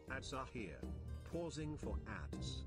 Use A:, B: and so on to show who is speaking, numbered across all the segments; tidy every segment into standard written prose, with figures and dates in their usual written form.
A: Ads are here. Pausing for ads.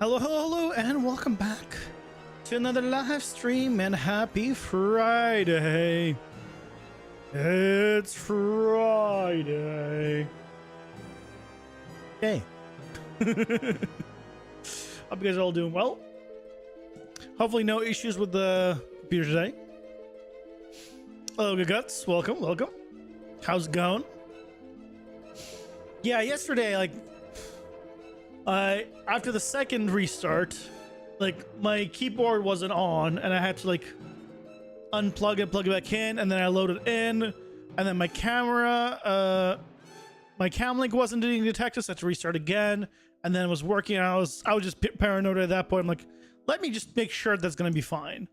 B: Hello, hello, hello, and welcome back to another live stream, and happy Friday. It's Friday. Hey. Hope you guys are all doing well. Hopefully no issues with the computer today. Hello, good guts. Welcome, welcome. How's it going? Yeah, yesterday, after the second restart, my keyboard wasn't on, and I had to unplug it, plug it back in, and then I loaded it in, and then my camera, my cam link wasn't doing detected, so I had to restart again, and then it was working. I was just paranoid at that point. I'm like, let me just make sure that's gonna be fine.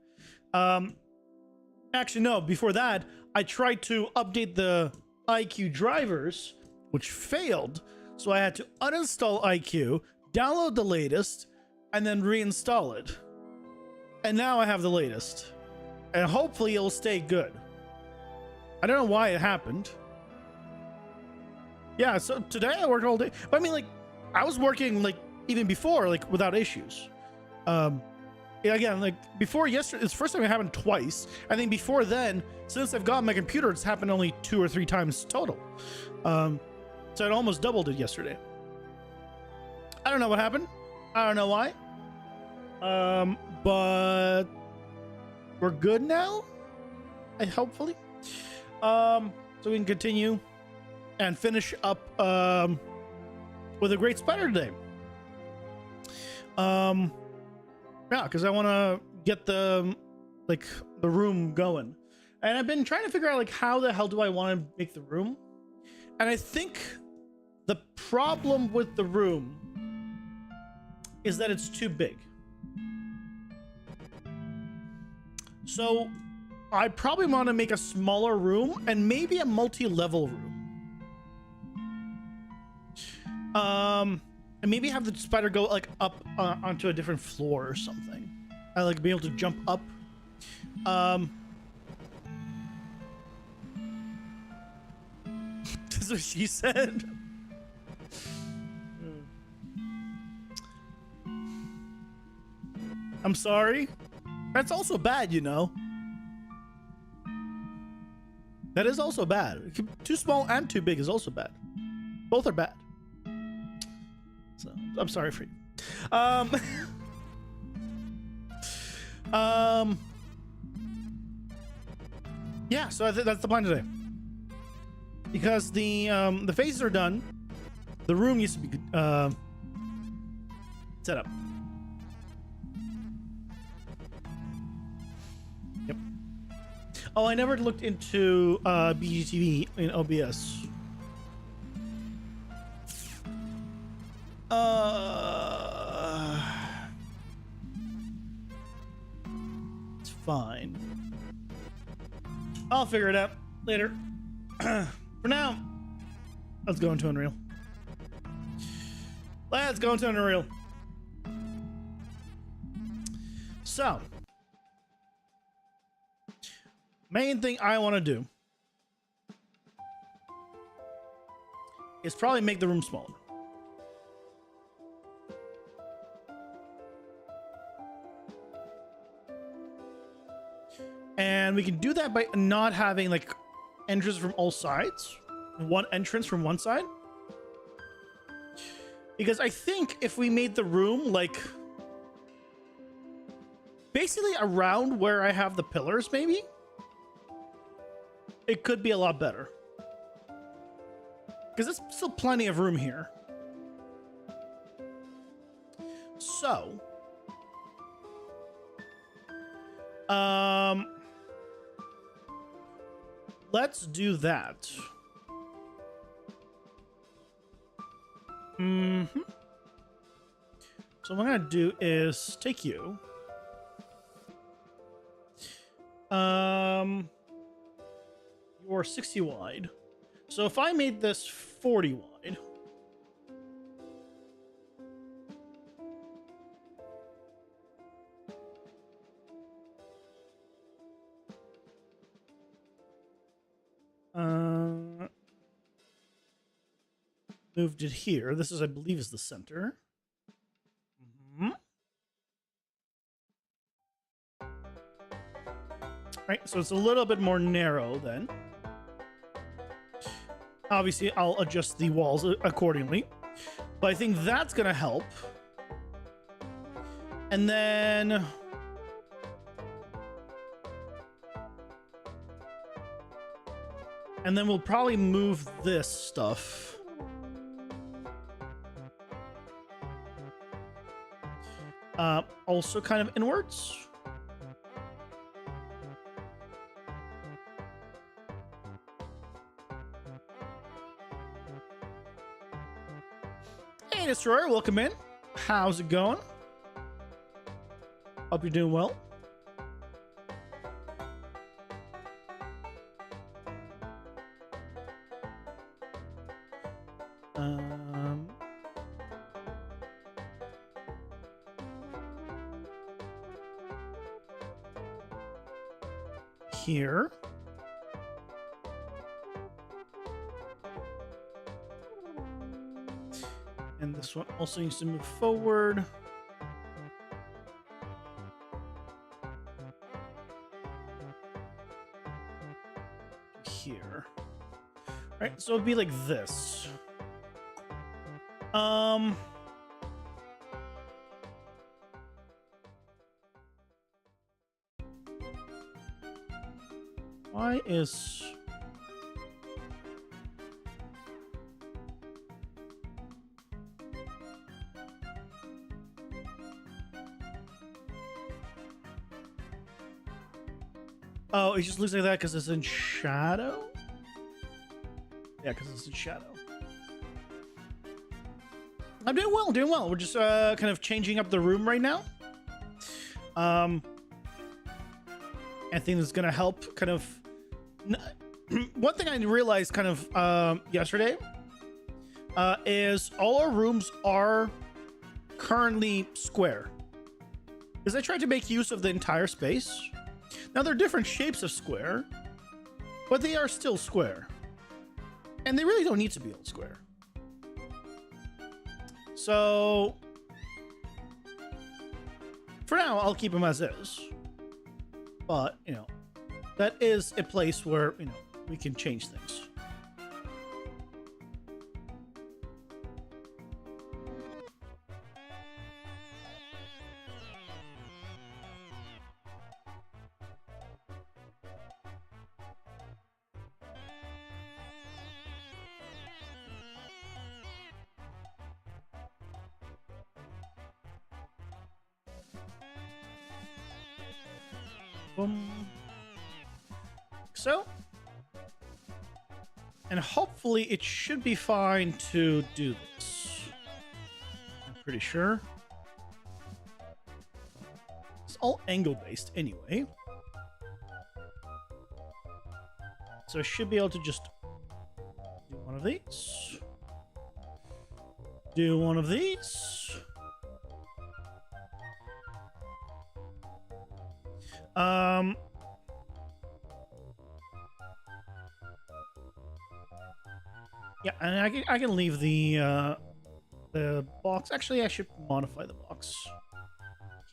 B: Actually, no. Before that, I tried to update the IQ drivers, which failed. So I had to uninstall IQ, download the latest, and then reinstall it. And now I have the latest. And hopefully it'll stay good. I don't know why it happened. Yeah, so today I worked all day. But I mean, like, I was working, like, even before, like, without issues. Yeah, again, like, before yesterday, it's the first time it happened twice. I think before then, since I've got my computer, it's happened only 2 or 3 times total. So it almost doubled it yesterday. I don't know what happened. I don't know why. But we're good now, hopefully. So we can continue and finish up with a great spider today. Yeah, because I want to get the room going, and I've been trying to figure out like how the hell do I want to make the room, and I think the problem with the room is that it's too big. So I probably want to make a smaller room and maybe a multi-level room. And maybe have the spider go like up onto a different floor or something. I like be able to jump up. That's what she said. I'm sorry. That's also bad, you know. That is also bad. Too small and too big is also bad. Both are bad. So I'm sorry for you. Yeah, so I think that's the plan today. Because the faces are done. The room needs to be set up. Yep. Oh, I never looked into BGTV in OBS. It's fine. I'll figure it out later. For now, let's go into Unreal. Let's go into Unreal. So, main thing I want to do is probably make the room smaller. And we can do that by not having like entrance from all sides. One entrance from one side. Because I think if we made the room like basically around where I have the pillars, maybe it could be a lot better. Because there's still plenty of room here. So, let's do that. So what I'm gonna do is take you. You're 60 wide. So if I made this 40 wide. Moved it here. This is, I believe, is the center. Right, so it's a little bit more narrow then. Obviously, I'll adjust the walls accordingly. But I think that's going to help. And then we'll probably move this stuff. Also kind of inwards. Hey, Destroyer, welcome in. How's it going? Hope you're doing well. Here. And this one also needs to move forward. Here. All right, so it'd be like this. Why is... Oh, it just looks like that because it's in shadow? Yeah, because it's in shadow. I'm doing well, doing well. We're just kind of changing up the room right now. I think it's going to help kind of... One thing I realized kind of yesterday is all our rooms are currently square. Because I tried to make use of the entire space. Now, they're different shapes of square, but they are still square. And they really don't need to be all square. So, for now, I'll keep them as is. But, you know, that is a place where, you know, we can change things. So, and hopefully it should be fine to do this. I'm pretty sure. It's all angle based anyway. So I should be able to just do one of these. Do one of these. Yeah, and I can leave the box. Actually, I should modify the box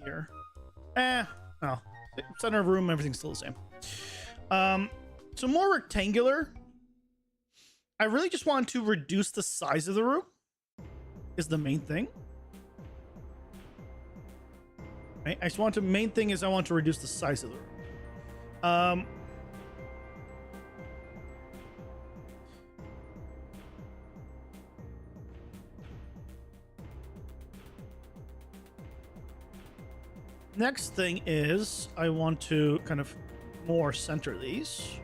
B: here. No, center of room, everything's still the same. So more rectangular. I really just want to reduce the size of the room. Is the main thing. Right? I just want to. Main thing is I want to reduce the size of the room. Next thing is I want to kind of more center these.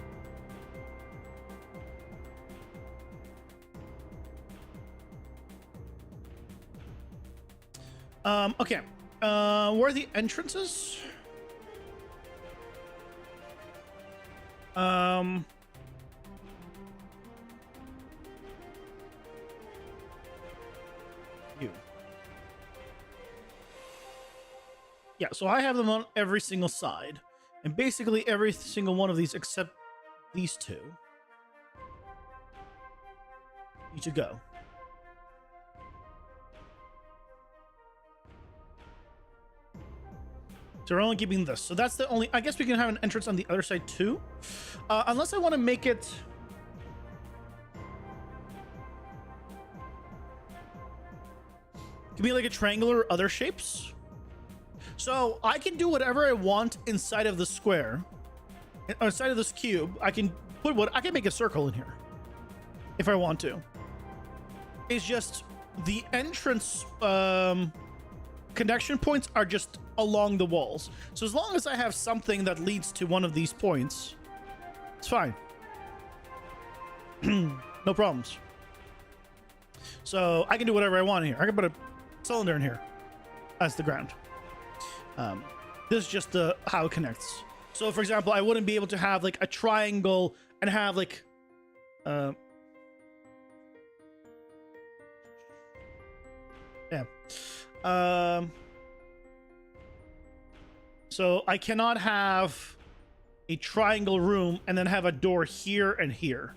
B: Okay. Where are the entrances? You. Yeah, so I have them on every single side. And basically every single one of these except these two need to go. So we're only keeping this. So that's the only... I guess we can have an entrance on the other side too. Unless I want to make it... It can be like a triangle or other shapes. So I can do whatever I want inside of the square. Inside of this cube. I can put what... I can make a circle in here. If I want to. It's just the entrance connection points are just along the walls. So as long as I have something that leads to one of these points, it's fine. No problems. So I can do whatever I want here. I can put a cylinder in here as the ground. This is just the how it connects. So for example, I wouldn't be able to have like a triangle and have like so I cannot have a triangle room and then have a door here and here.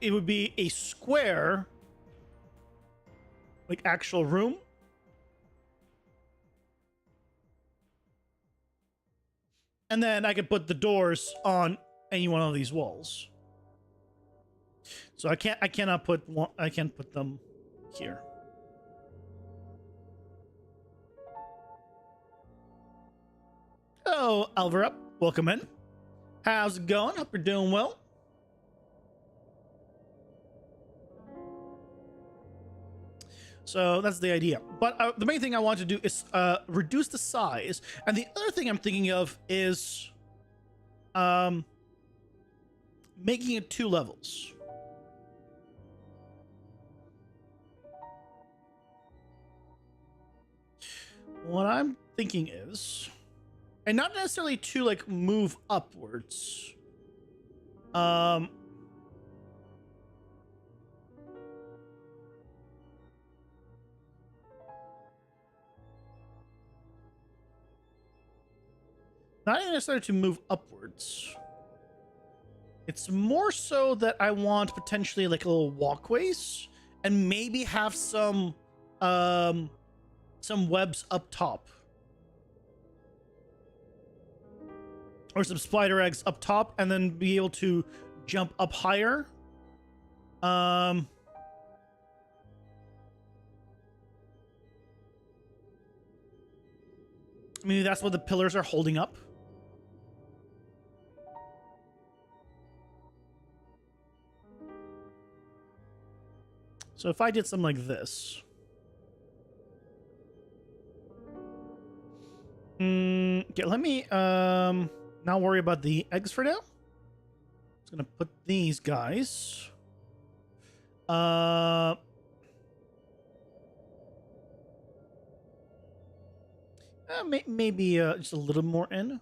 B: It would be a square like actual room. And then I could put the doors on any one of these walls. So I can't put them here. Hello, Alvara. Welcome in. How's it going? Hope you're doing well. So that's the idea. But the main thing I want to do is reduce the size. And the other thing I'm thinking of is making it 2 levels. What I'm thinking is, and not necessarily to like move upwards. Not even necessarily to move upwards. It's more so that I want potentially like little walkways and maybe have some webs up top. Or some spider eggs up top and then be able to jump up higher. Maybe that's what the pillars are holding up. So if I did something like this. Okay, let me not worry about the eggs for now. Just gonna put these guys. Maybe just a little more in.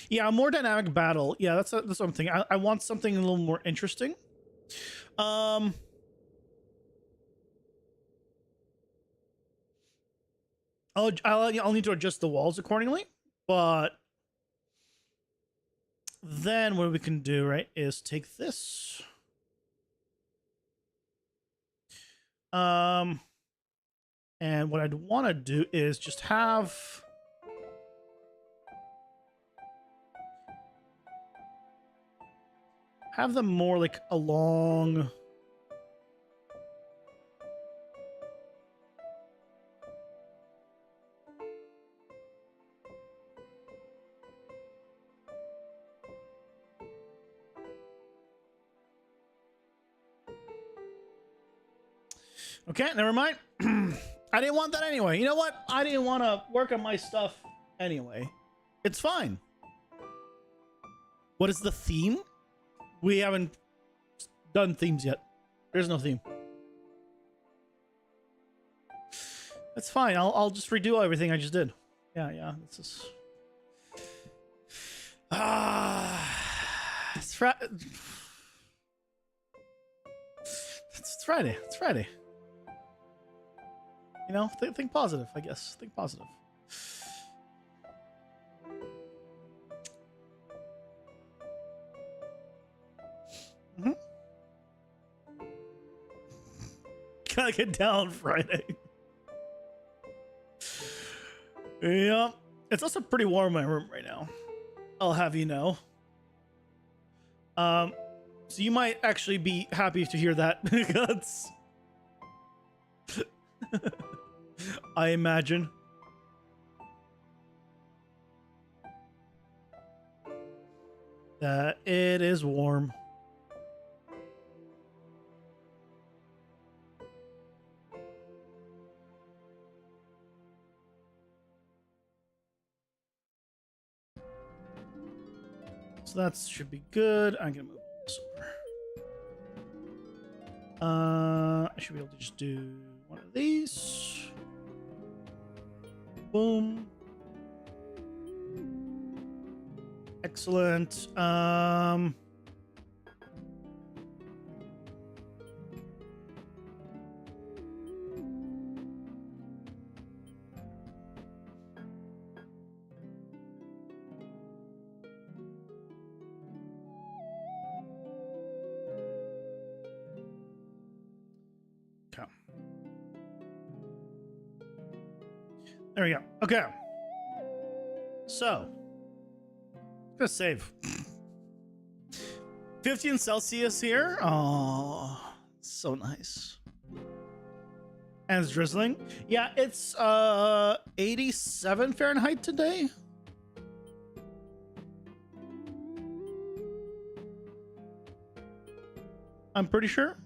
B: Yeah, a more dynamic battle. Yeah, that's what I'm thinking. I want something a little more interesting. I'll need to adjust the walls accordingly, but then what we can do, right, is take this. And what I'd want to do is just have them more like along. Okay, never mind. I didn't want that anyway. You know what? I didn't want to work on my stuff anyway. It's fine. What is the theme? We haven't done themes yet. There's no theme. That's fine. I'll just redo everything I just did. Yeah. This is. It's Friday. It's Friday. It's Friday. You know, think positive, I guess. Think positive. Gotta get down Friday. Yeah. It's also pretty warm in my room right now. I'll have you know. So you might actually be happy to hear that. Because I imagine. That it is warm. So that should be good. I'm gonna move this over. I should be able to just do one of these. Boom. Excellent. Okay. There we go. Okay. So, gonna save. 15 Celsius here. Oh, so nice. And it's drizzling. Yeah, it's 87 Fahrenheit today. I'm pretty sure.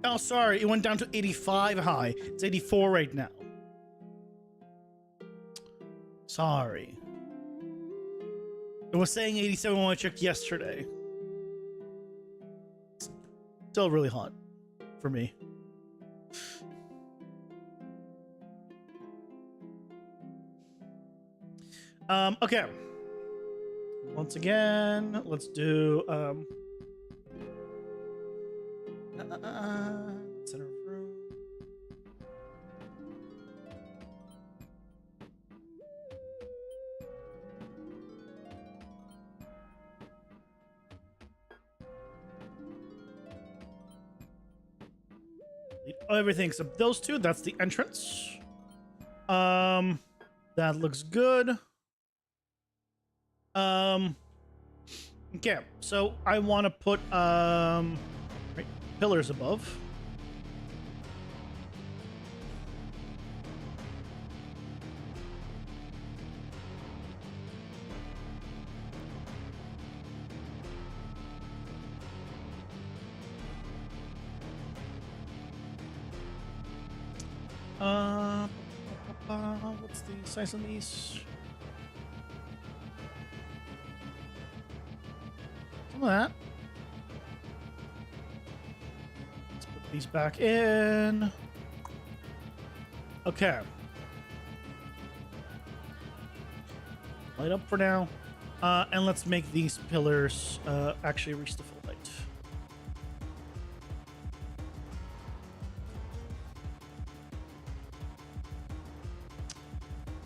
B: Oh, sorry. It went down to 85 high. It's 84 right now. Sorry. It was saying 87 when I checked yesterday. Still really hot for me. Okay. Once again, let's do center of room. Everything except those two. That's the entrance. That looks good. Okay, so I want to put right, pillars above. What's the size on these? Some of that. Let's put these back in. Okay. Light up for now. And let's make these pillars actually reach the full height.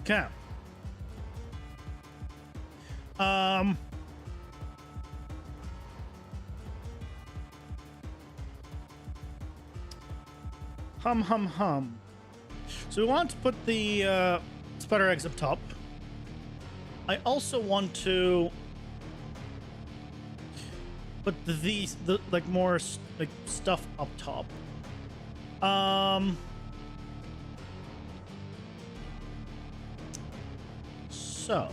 B: Okay. Hum. So we want to put the spider eggs up top. I also want to put the like more like stuff up top. So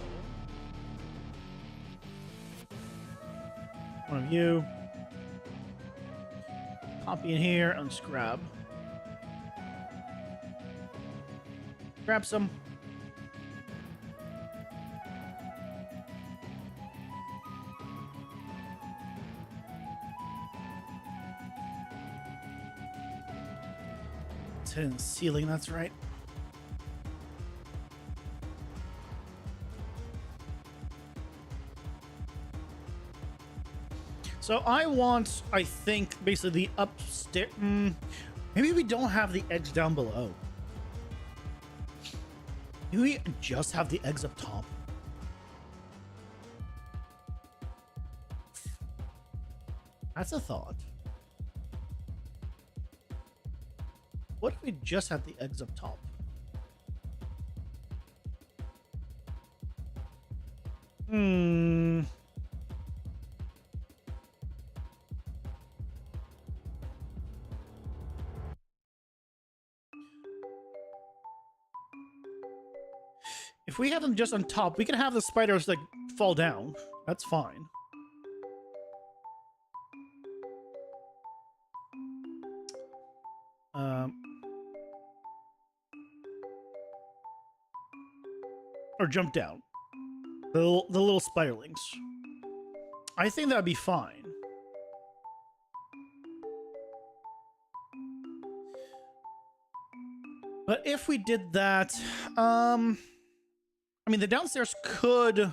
B: one of you copy in here and just grab some. It's hidden ceiling, that's right. So I want, I think, basically the upstairs. Maybe we don't have the eggs down below. Maybe we just have the eggs up top. That's a thought. What if we just had the eggs up top? If we have them just on top, we can have the spiders like fall down. That's fine. Or jump down. The little spiderlings. I think that would be fine. But if we did that, I mean, the downstairs could...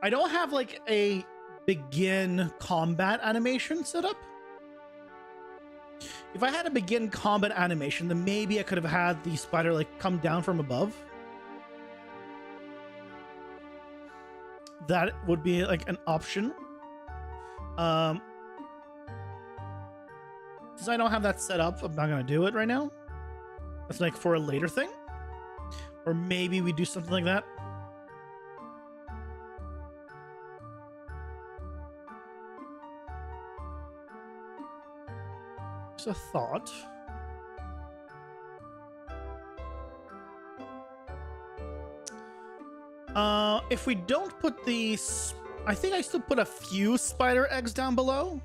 B: I don't have like a begin combat animation set up. If I had a begin combat animation, then maybe I could have had the spider like come down from above. That would be like an option. Since I don't have that set up, I'm not gonna do it right now. That's like for a later thing. Or maybe we do something like that. Just a thought. If we don't put these, I think I still put a few spider eggs down below.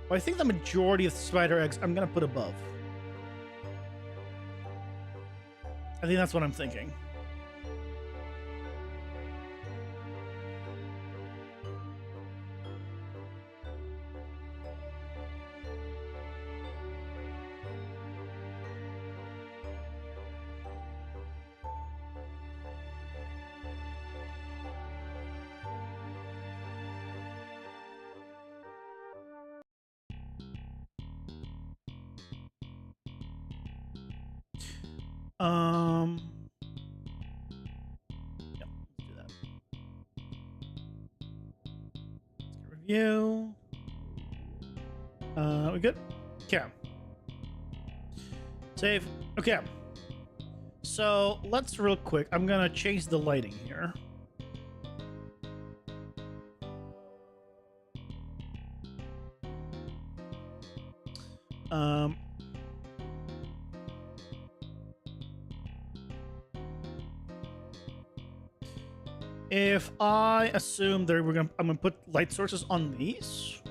B: But I think the majority of the spider eggs I'm gonna put above. I think that's what I'm thinking. Yeah, let's do that. Let's get review. We good? Okay. Save. Okay. So let's real quick. I'm gonna change the lighting here. If I assume that I'm gonna put light sources on these.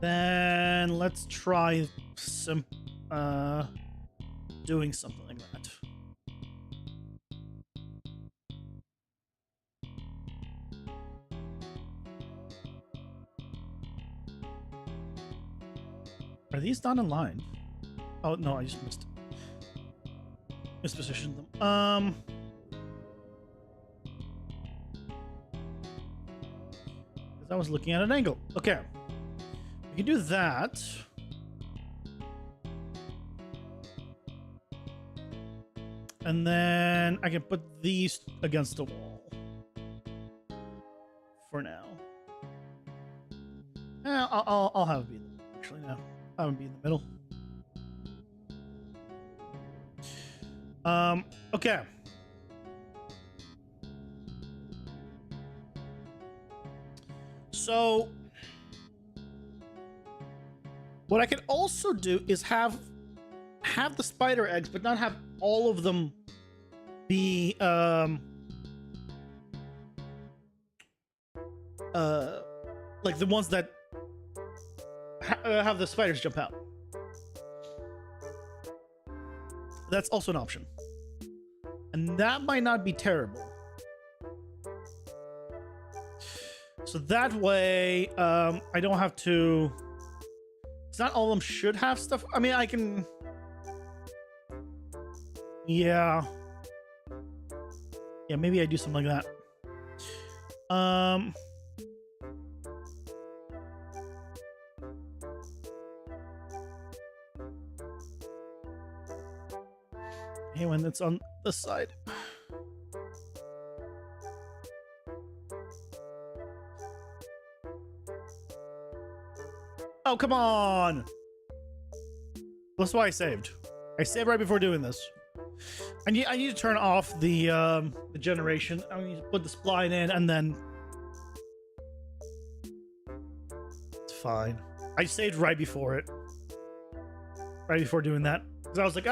B: Then let's try some doing something like that. Are these not in line? Oh no, I just mispositioned them. Because I was looking at an angle. Okay. We can do that. And then I can put these against the wall. For now. I'll have it be in the middle. Actually, no. I'll have it be in the middle. Okay. So what I can also do is have the spider eggs, but not have all of them be like the ones that have the spiders jump out. That's also an option. And that might not be terrible. So that way, I don't have to... It's not all of them should have stuff. I mean, I can... Yeah. Yeah, maybe I do something like that. Hey, when it's on this side. Oh, come on! That's why I saved. I saved right before doing this. I need to turn off the generation. I need to put the spline in and then... It's fine. I saved right before it. Right before doing that. Because I was like,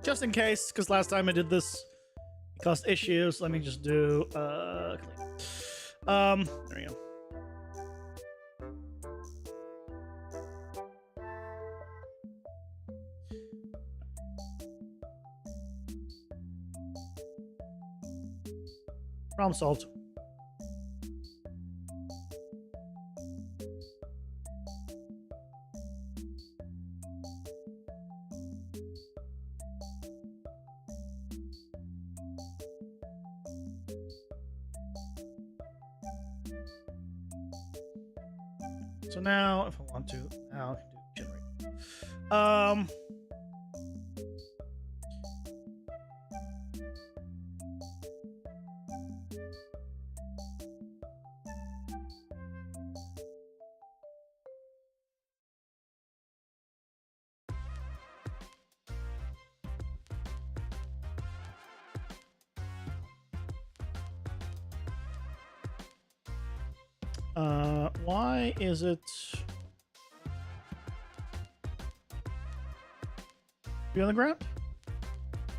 B: just in case, because last time I did this, it caused issues. Let me just do clean. There we go. Problem solved. So now, if I want to, now I can do generate. Why is it? You on the ground?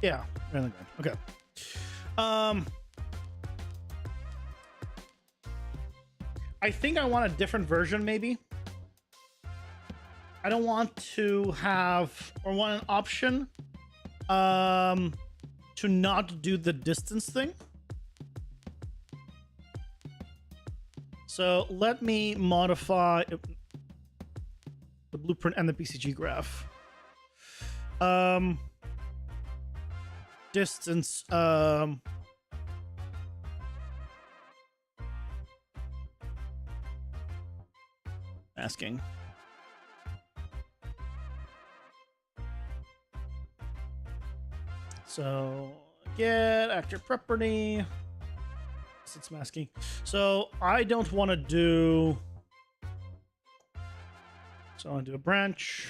B: Yeah, you're on the ground. Okay. I think I want a different version, maybe. I don't want to have, or want an option, to not do the distance thing. So let me modify the blueprint and the BCG graph. Distance. Asking. So get actor property. It's masking. So I don't want to do. So I want to do a branch.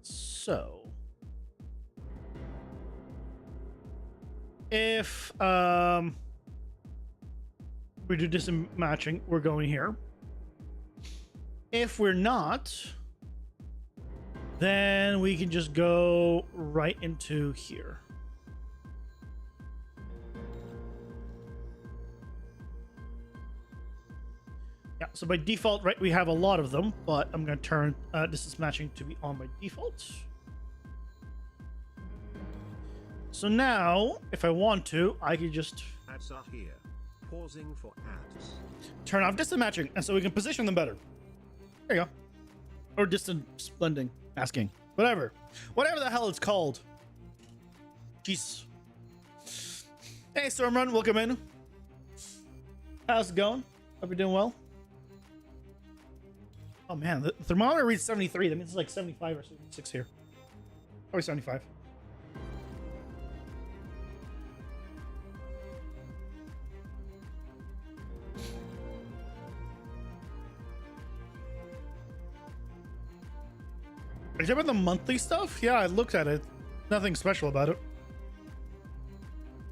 B: So if we do distance matching, we're going here. If we're not, then we can just go right into here. Yeah, so by default, right, we have a lot of them, but I'm going to turn distance matching to be on by default. So now, if I want to, I can just
A: Ads are here. Pausing for ads.
B: turn off distance matching, and so we can position them better. There you go. Or distance blending, masking, whatever the hell it's called. Jeez. Hey, Stormrun, welcome in. How's it going? Hope you're doing well. Oh man, the thermometer reads 73. That means it's like 75 or 76 here. Probably 75. Are you talking about the monthly stuff? Yeah, I looked at it. Nothing special about it.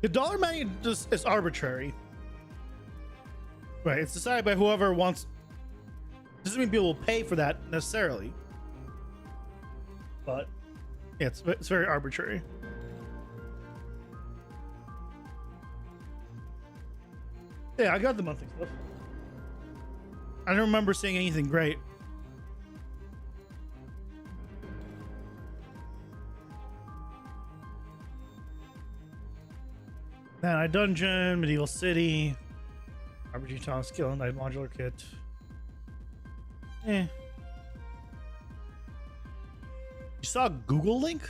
B: The dollar menu just is arbitrary. Right, it's decided by whoever wants. Doesn't mean people will pay for that necessarily. But yeah, it's very arbitrary. Yeah, I got the monthly stuff. I don't remember seeing anything great. Night Dungeon, Medieval City, RPG Town Skill and Night Modular Kit. You saw a Google link?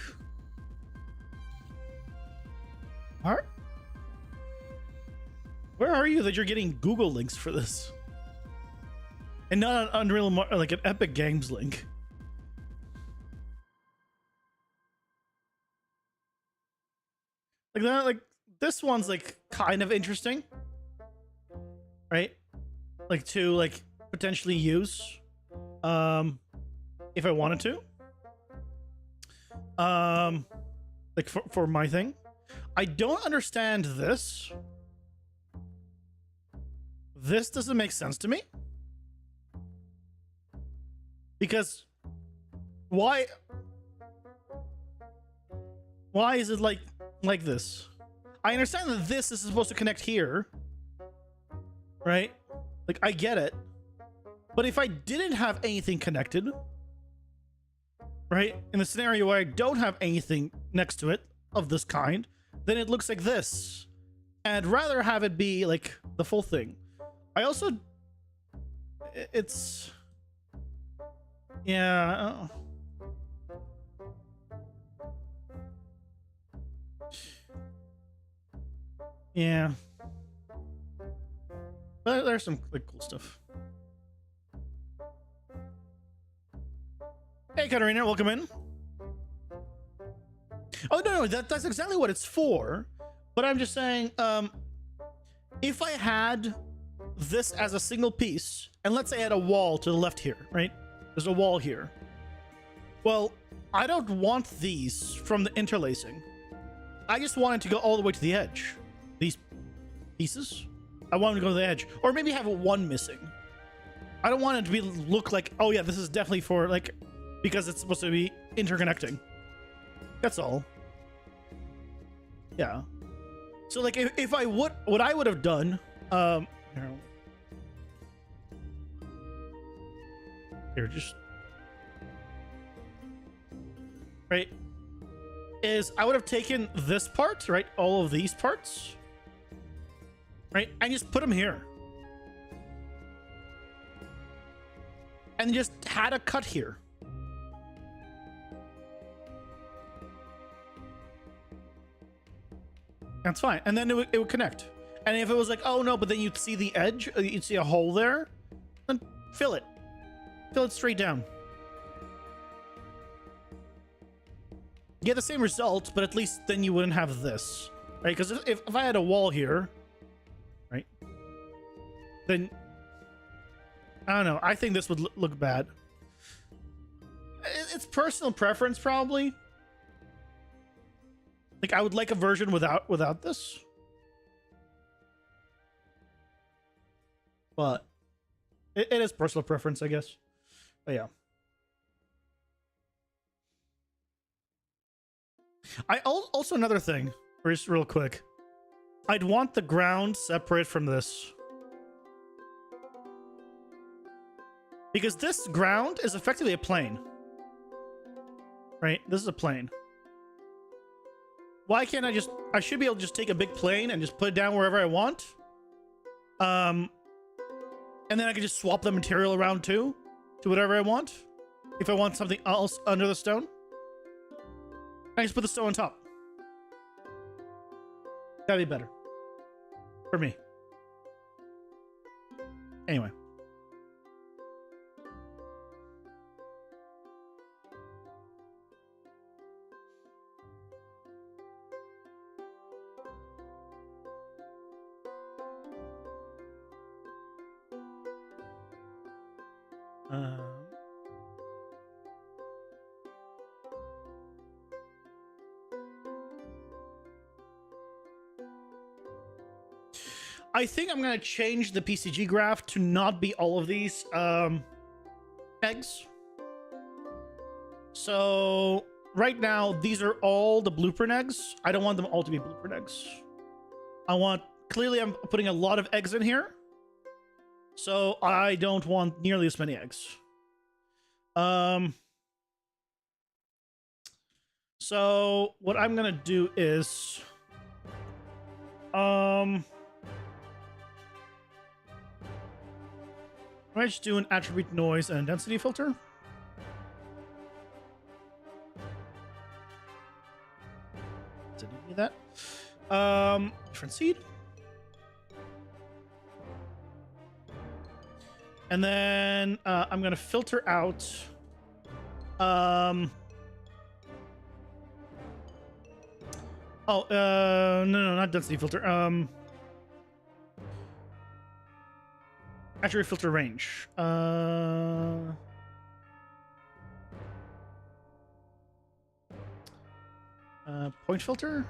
B: What? Where are you that you're getting Google links for this? And not an Unreal, like an Epic Games link. Like that, like this one's like kind of interesting, right? Like to like potentially use, if I wanted to, like for my thing. I don't understand this. This doesn't make sense to me. Because why is it like this? I understand that this is supposed to connect here, right? Like I get it. But if I didn't have anything connected, right? In the scenario where I don't have anything next to it of this kind, then it looks like this. And I'd rather have it be like the full thing. I also, it's, yeah. Yeah. But there's some like cool stuff. Hey, Katarina, welcome in. Oh, no, that's exactly what it's for. But I'm just saying, if I had this as a single piece, and let's say I had a wall to the left here, right? There's a wall here. Well, I don't want these from the interlacing. I just want it to go all the way to the edge. These pieces, I want them to go to the edge. Or maybe have one missing. I don't want it to be look like, oh yeah, this is definitely for like, because it's supposed to be interconnecting. That's all. Yeah. So like if I would, what I would have done, here, just right, is I would have taken this part, right, all of these parts, right, and just put them here, and just had a cut here. That's fine, and then it would connect. And if it was like, oh no, but then you'd see the edge, you'd see a hole there, then fill it straight down. You get the same result, but at least then you wouldn't have this, right? Because if I had a wall here, right, then I don't know. I think this would look bad. It's personal preference, probably. Like I would like a version without this, but it is personal preference, I guess. But yeah. I also another thing, just real quick. I'd want the ground separate from this. Because this ground is effectively a plane. Right? This is a plane. Why can't I should be able to just take a big plane and just put it down wherever I want. And then I could just swap the material around too, to whatever I want. If I want something else under the stone, I just put the stone on top. That'd be better. For me. Anyway. I think I'm going to change the PCG graph to not be all of these eggs. So right now, these are all the blueprint eggs. I don't want them all to be blueprint eggs. Clearly I'm putting a lot of eggs in here. So I don't want nearly as many eggs. So what I'm going to do is, I just do an attribute noise and density filter. Did you need that? Different seed. And then I'm gonna filter out no, not density filter. Attribute filter range. Point filter.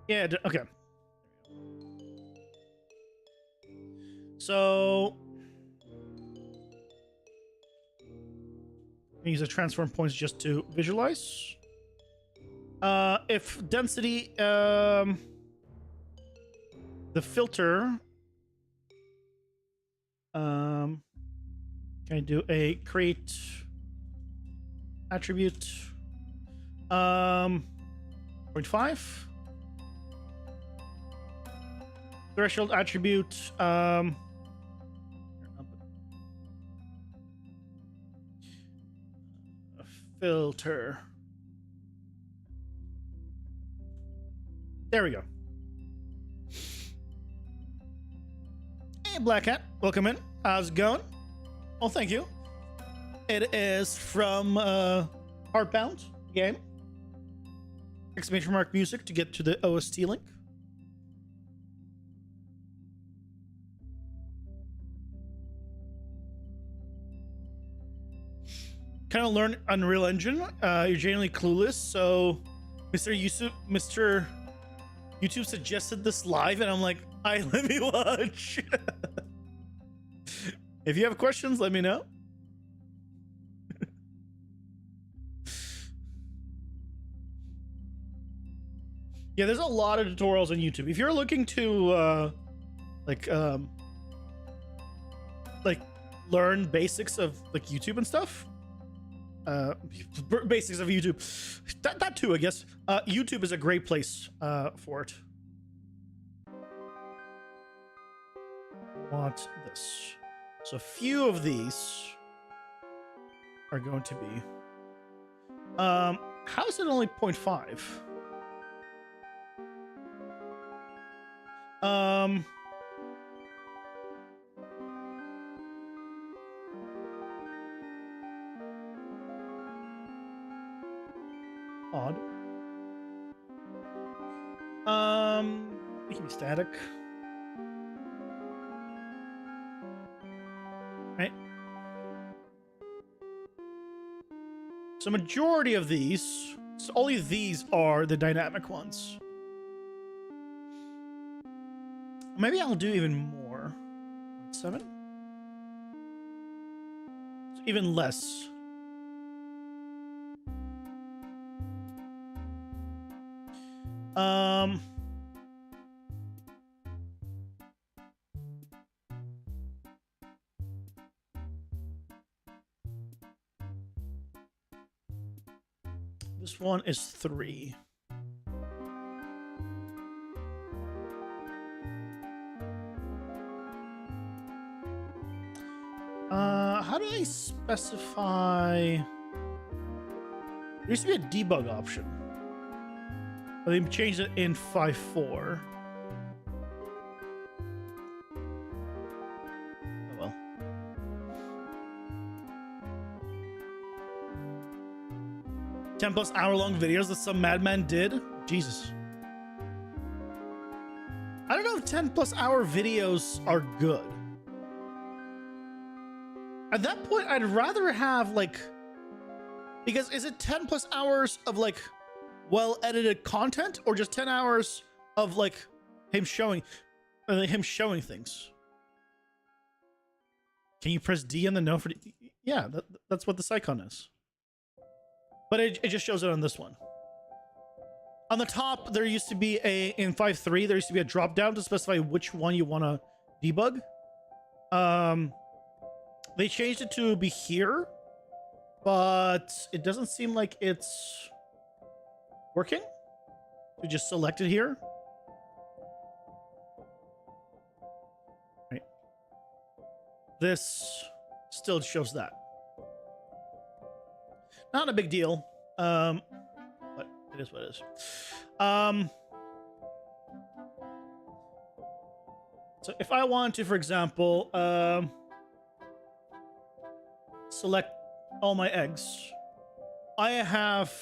B: Yeah. Okay. So use the transform points just to visualize. If density, the filter, can I do a create attribute 0.5 threshold attribute filter There we go. Hey, Black Hat. Welcome in. How's it going? Well, thank you. It is from Heartbound game. Exclamation mark music to get to the OST link. Kind of learn Unreal Engine. You're genuinely clueless, so Mr. YouTube suggested this live, and I'm like, let me watch. If you have questions, let me know. Yeah, there's a lot of tutorials on YouTube. If you're looking to like learn basics of like YouTube and stuff, basics of YouTube, that too, I guess. YouTube is a great place for it. Want this? So a few of these are going to be. How is it only 0.5? Odd. It can be static. Right. So majority of these, so only these are the dynamic ones. Maybe I'll do even more. 7? So even less. This one is 3. How do I specify? There used to be a debug option, but they changed it in 5.4. Oh well. +10 hour-long videos that some madman did. Jesus. I don't know if 10+ hour videos are good. At that point, I'd rather have like, because is it 10+ hours of like well-edited content, or just 10 hours of like him showing things? Can you press D on the no for D? Yeah, that's what this icon is. But it just shows it on this one. On the top, there used to be in 5.3, there used to be a drop down to specify which one you want to debug. They changed it to be here, but it doesn't seem like it's working. We just select it here. Right. This still shows that. Not a big deal, but it is what it is. So if I want to, for example, select all my eggs, I have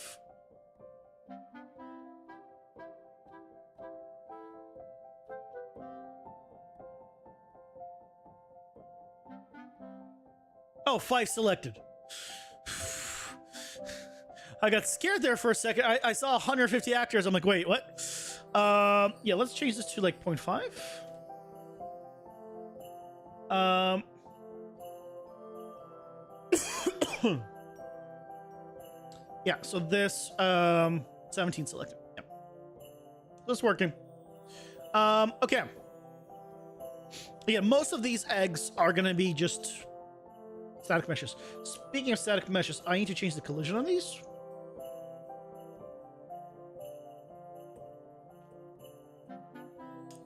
B: oh, 5 selected. I got scared there for a second. I saw 150 actors. I'm like, wait, what? Yeah, let's change this to like 0.5. Yeah, so this 17 selected. Yep. This is working. Okay. Yeah, most of these eggs are gonna be just static meshes. Speaking of static meshes, I need to change the collision on these.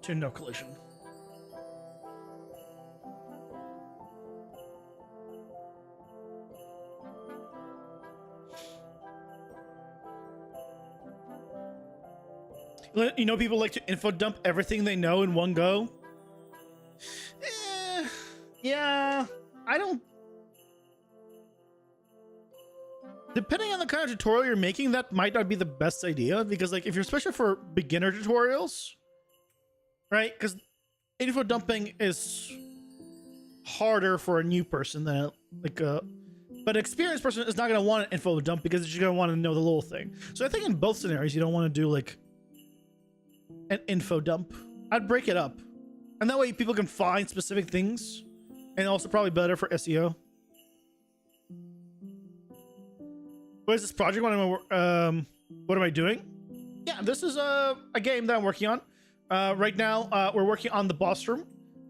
B: To no collision. You know, people like to info dump everything they know in one go. Yeah, I don't. Depending on the kind of tutorial you're making, that might not be the best idea, because like if you're especially for beginner tutorials, right? Because info dumping is harder for a new person than like a, but an experienced person is not going to want an info dump because they're just going to want to know the little thing. So I think in both scenarios you don't want to do like an info dump. I'd break it up, and that way people can find specific things, and also probably better for SEO. What is this project? What am I doing? Yeah, this is a game that I'm working on. Right now, we're working on the boss room.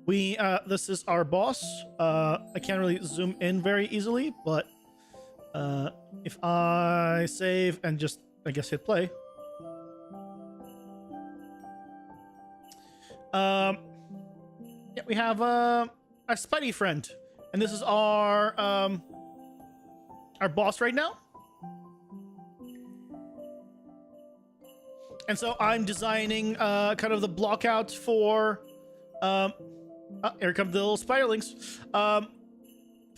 B: This is our boss. I can't really zoom in very easily, but if I save and just, I guess, hit play. Yeah, we have a Spidey friend, and this is our boss right now. And so I'm designing kind of the block out for here come the little spiderlings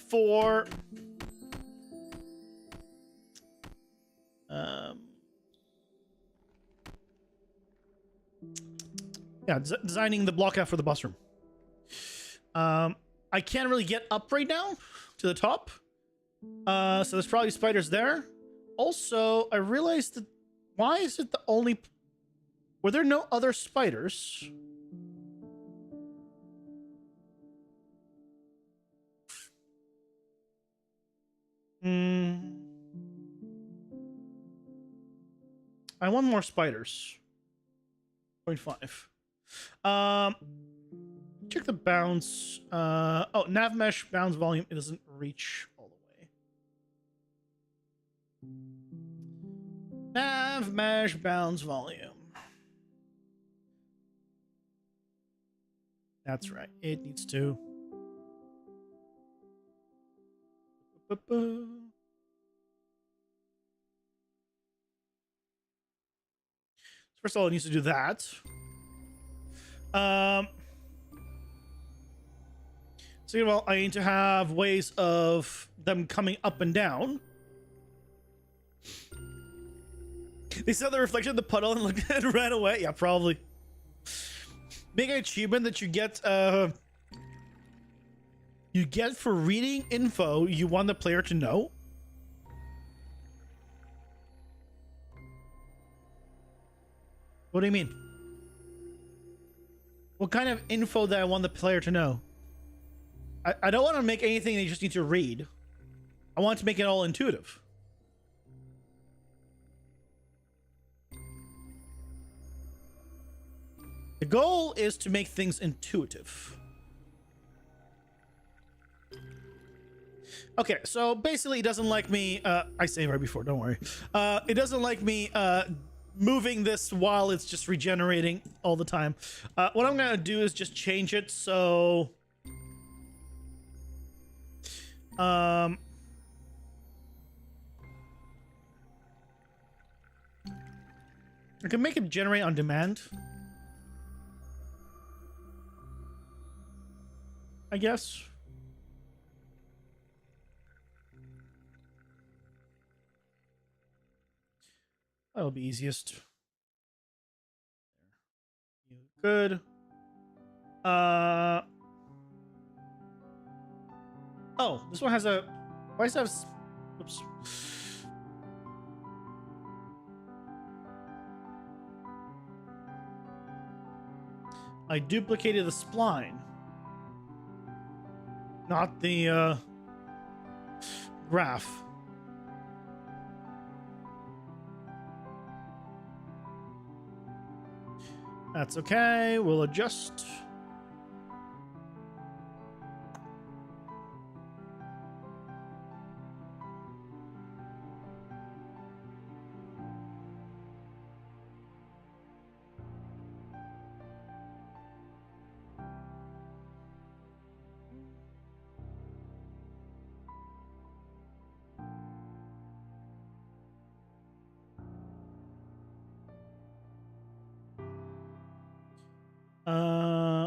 B: for yeah, designing the block out for the boss room. I can't really get up right now to the top, so there's probably spiders there. Also, I realized that, why is it the only, were there no other spiders? I want more spiders. 0.5. Check the bounce. Oh, nav mesh bounce volume. It doesn't reach all the way. Nav mesh bounce volume. That's right. It needs to. First of all, it needs to do that. Second of all, I need to have ways of them coming up and down. They saw the reflection of the puddle and looked and ran away. Yeah, probably. Big achievement that you get for reading info you want the player to know. What do you mean? What kind of info that I want the player to know? I don't want to make anything they just need to read. I want to make it all intuitive. The goal is to make things intuitive. Okay, so basically it doesn't like me, I saved right before, don't worry. It doesn't like me moving this while it's just regenerating all the time. What I'm gonna do is just change it so I can make it generate on demand, I guess. That'll be easiest. Good. Oh, this one has a, why does it have, oops. I duplicated the spline, not the graph. That's okay. We'll adjust.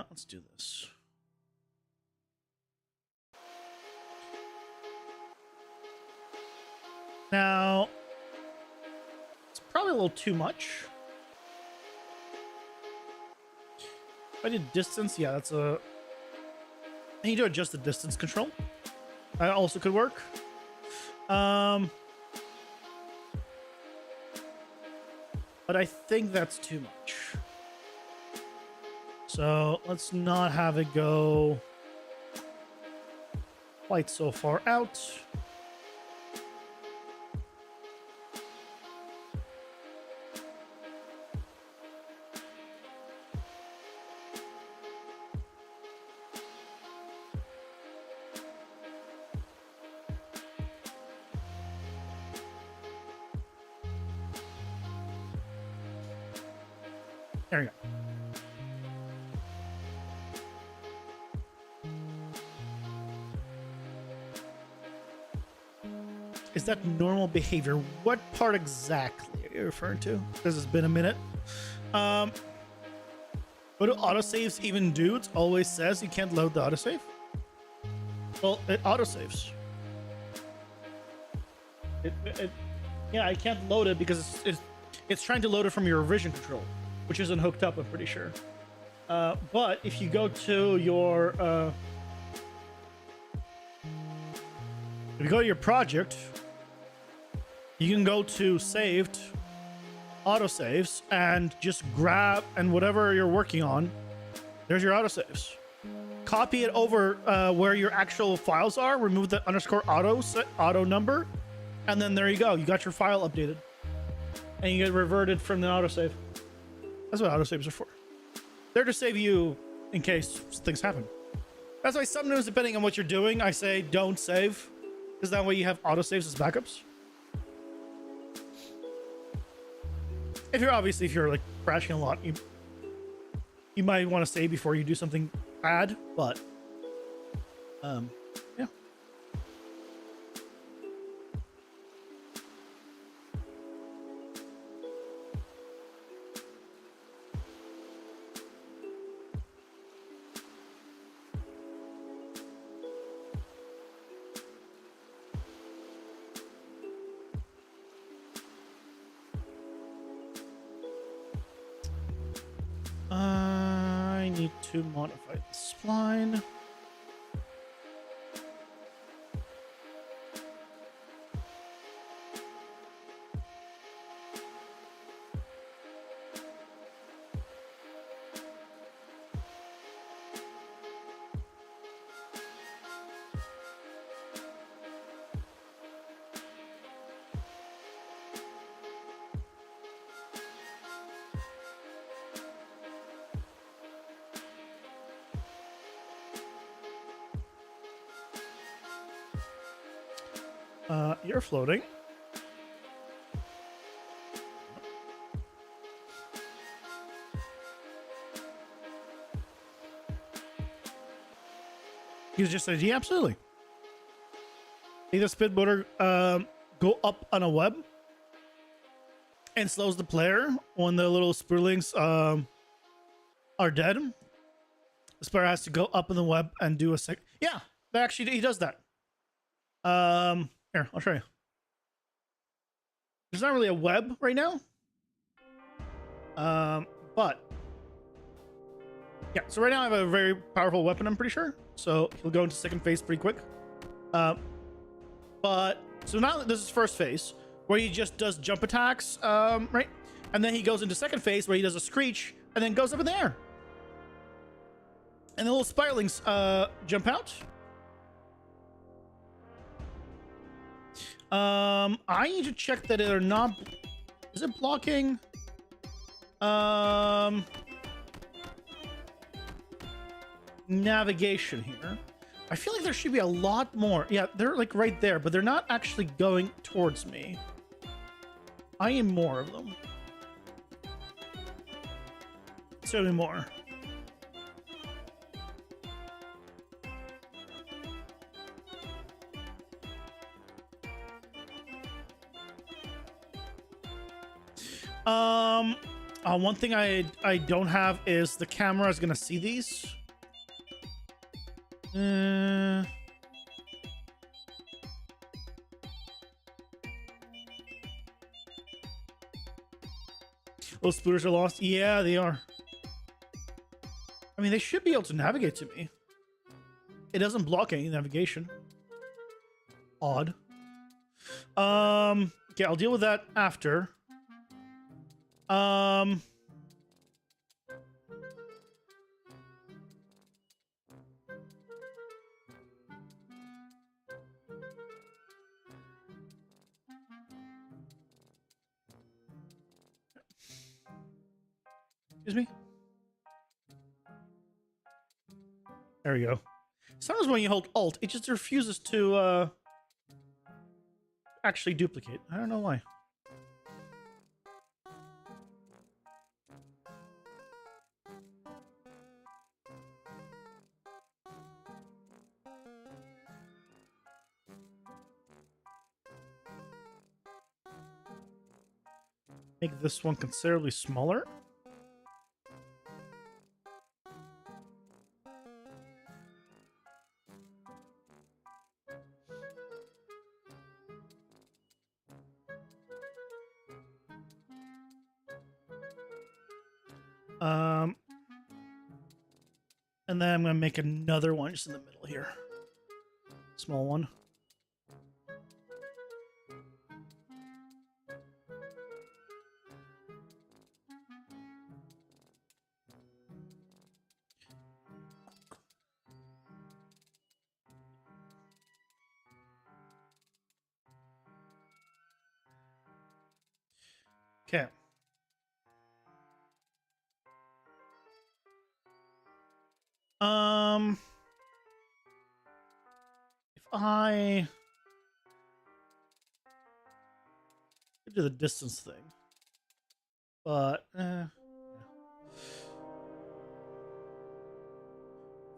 B: Let's do this. Now, it's probably a little too much. If I did distance, yeah, that's a... I need to adjust the distance control. That also could work. But I think that's too much. So let's not have it go quite so far out. There we go. Is that normal behavior? What part exactly are you referring to? This has been a minute. What do autosaves even do? It always says you can't load the autosave. Well, it autosaves. Yeah, I can't load it because it's trying to load it from your revision control, which isn't hooked up, I'm pretty sure. But if you go to your if you go to your project, you can go to saved autosaves and just grab, and whatever you're working on, there's your autosaves. Copy it over where your actual files are, remove the underscore auto number, and then there you go. You got your file updated. And you get reverted from the autosave. That's what autosaves are for. They're to save you in case things happen. That's why sometimes, depending on what you're doing, I say don't save, because that way you have autosaves as backups. If you're like crashing a lot, you might want to save before you do something bad, but yeah. I need to modify the spline. You're floating. He's just said, yeah, absolutely. See the spin motor go up on a web and slows the player when the little spurlings are dead. The player has to go up in the web and do a sec. Yeah, actually he does that. Here, I'll show you. There's not really a web right now. But yeah, so right now I have a very powerful weapon, I'm pretty sure. So he'll go into second phase pretty quick. But so now this is first phase where he just does jump attacks, right? And then he goes into second phase where he does a screech and then goes up in the air. And the little spiralings jump out. I need to check that they're not. Is it blocking? Navigation here. I feel like there should be a lot more. Yeah, they're like right there, but they're not actually going towards me. I need more of them. Show me more. One thing I don't have is the camera is gonna see these. Those spooters are lost. Yeah, they are. I mean, they should be able to navigate to me. It doesn't block any navigation. Odd. Okay, I'll deal with that after. Excuse me. There we go. Sometimes when you hold Alt, it just refuses to actually duplicate. I don't know why. Make this one considerably smaller. And then I'm gonna make another one just in the middle here. Small one. Okay. If I do the distance thing, but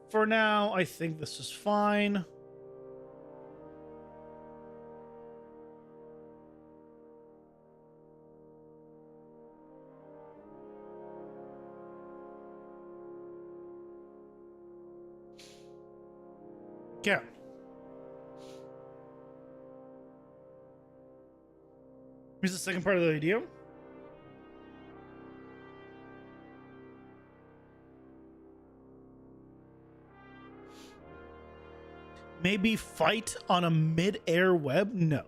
B: for now, I think this is fine. Okay. Here's the second part of the video. Maybe fight on a mid-air web? No.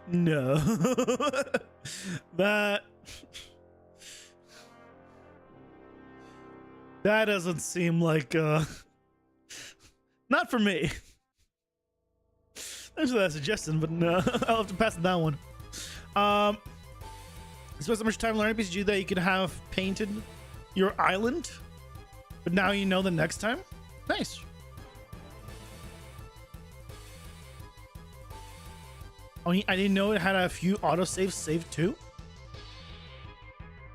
B: No. That doesn't seem like not for me. Thanks for that suggestion, but no, I'll have to pass on that one. You spent so much time learning PCG that you could have painted your island, but now you know the next time? Nice. Oh, I didn't know it had a few autosaves saved too?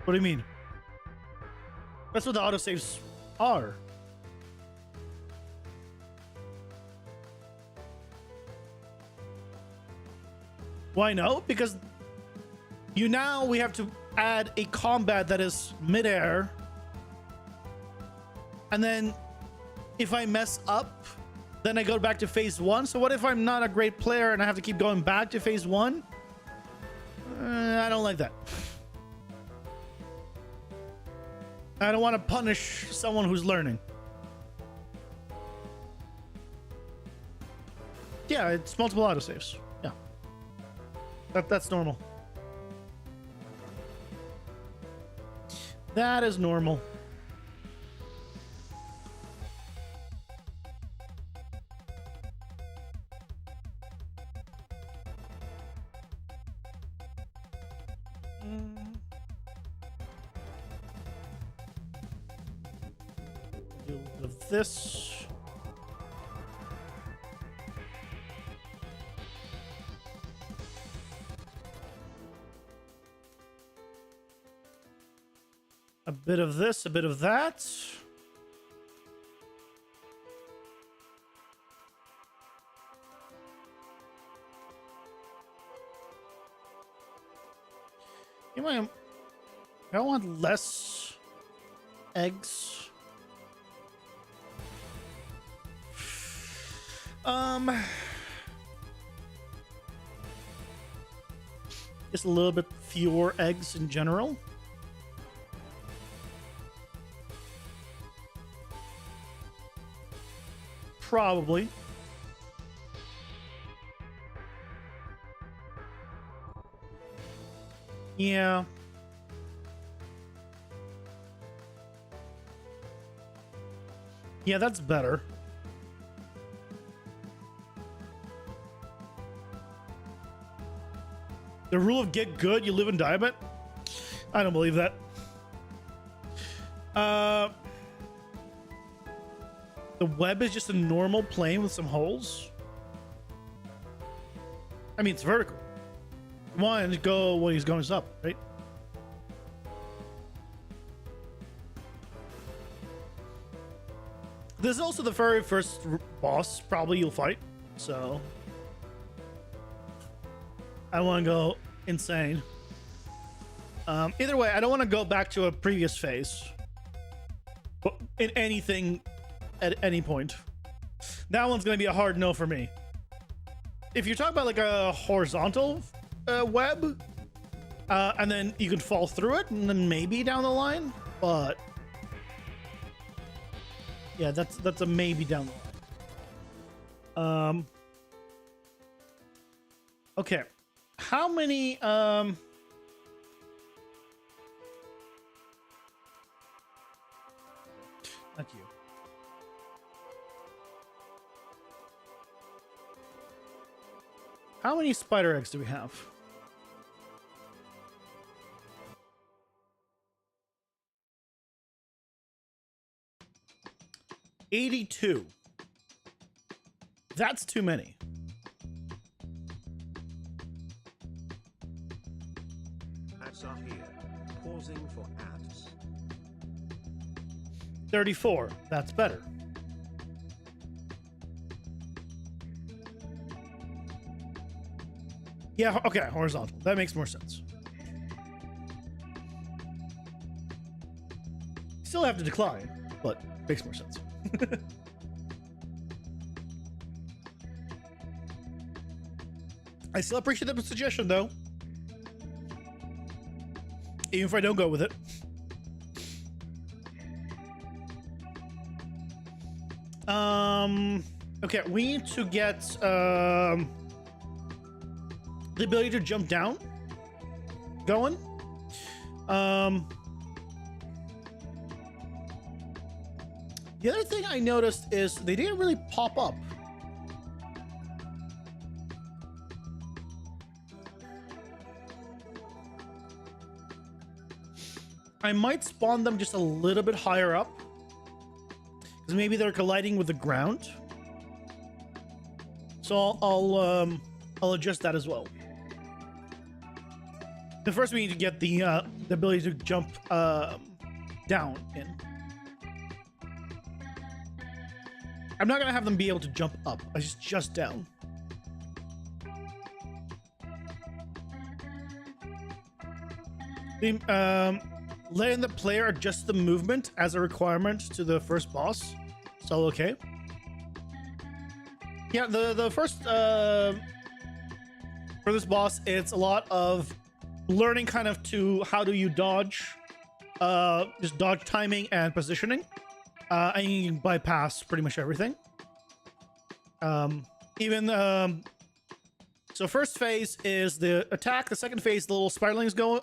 B: What do you mean? That's what the autosaves are. Why no? Because we have to add a combat that is midair. And then if I mess up, then I go back to phase 1. So what if I'm not a great player and I have to keep going back to phase 1? I don't like that. I don't want to punish someone who's learning. Yeah, it's multiple autosaves. Yeah. That's normal. That is normal. Of this. A bit of this, a bit of that. You might. I want less eggs. Just a little bit fewer eggs in general. Probably. Yeah. Yeah, that's better. The rule of get good, you live and die by it? I don't believe that. The web is just a normal plane with some holes. I mean, it's vertical. One to go when he's going up, right? This is also the very first boss probably you'll fight, so I don't want to go insane. Either way, I don't want to go back to a previous phase in anything at any point. That one's going to be a hard no for me. If you're talking about like a horizontal web, and then you can fall through it, and then maybe down the line, but yeah, that's a maybe down the line. Okay, how many not you. How many spider eggs do we have? $82. That's too many.
A: Ads are here. Pausing for ads.
B: 34. That's better. Yeah, okay, horizontal. That makes more sense. Still have to decline, but makes more sense. I still appreciate the suggestion, though. Even if I don't go with it. Okay, we need to get the ability to jump down going. The other thing I noticed is they didn't really pop up. I might spawn them just a little bit higher up, because maybe they're colliding with the ground. So I'll adjust that as well. But first, we need to get the ability to jump down in. I'm not gonna have them be able to jump up. It's just down. Letting the player adjust the movement as a requirement to the first boss. So okay. Yeah, the first for this boss, it's a lot of learning kind of to how do you dodge, just dodge timing and positioning. And you can bypass pretty much everything. So first phase is the attack. The second phase, the little spiderlings go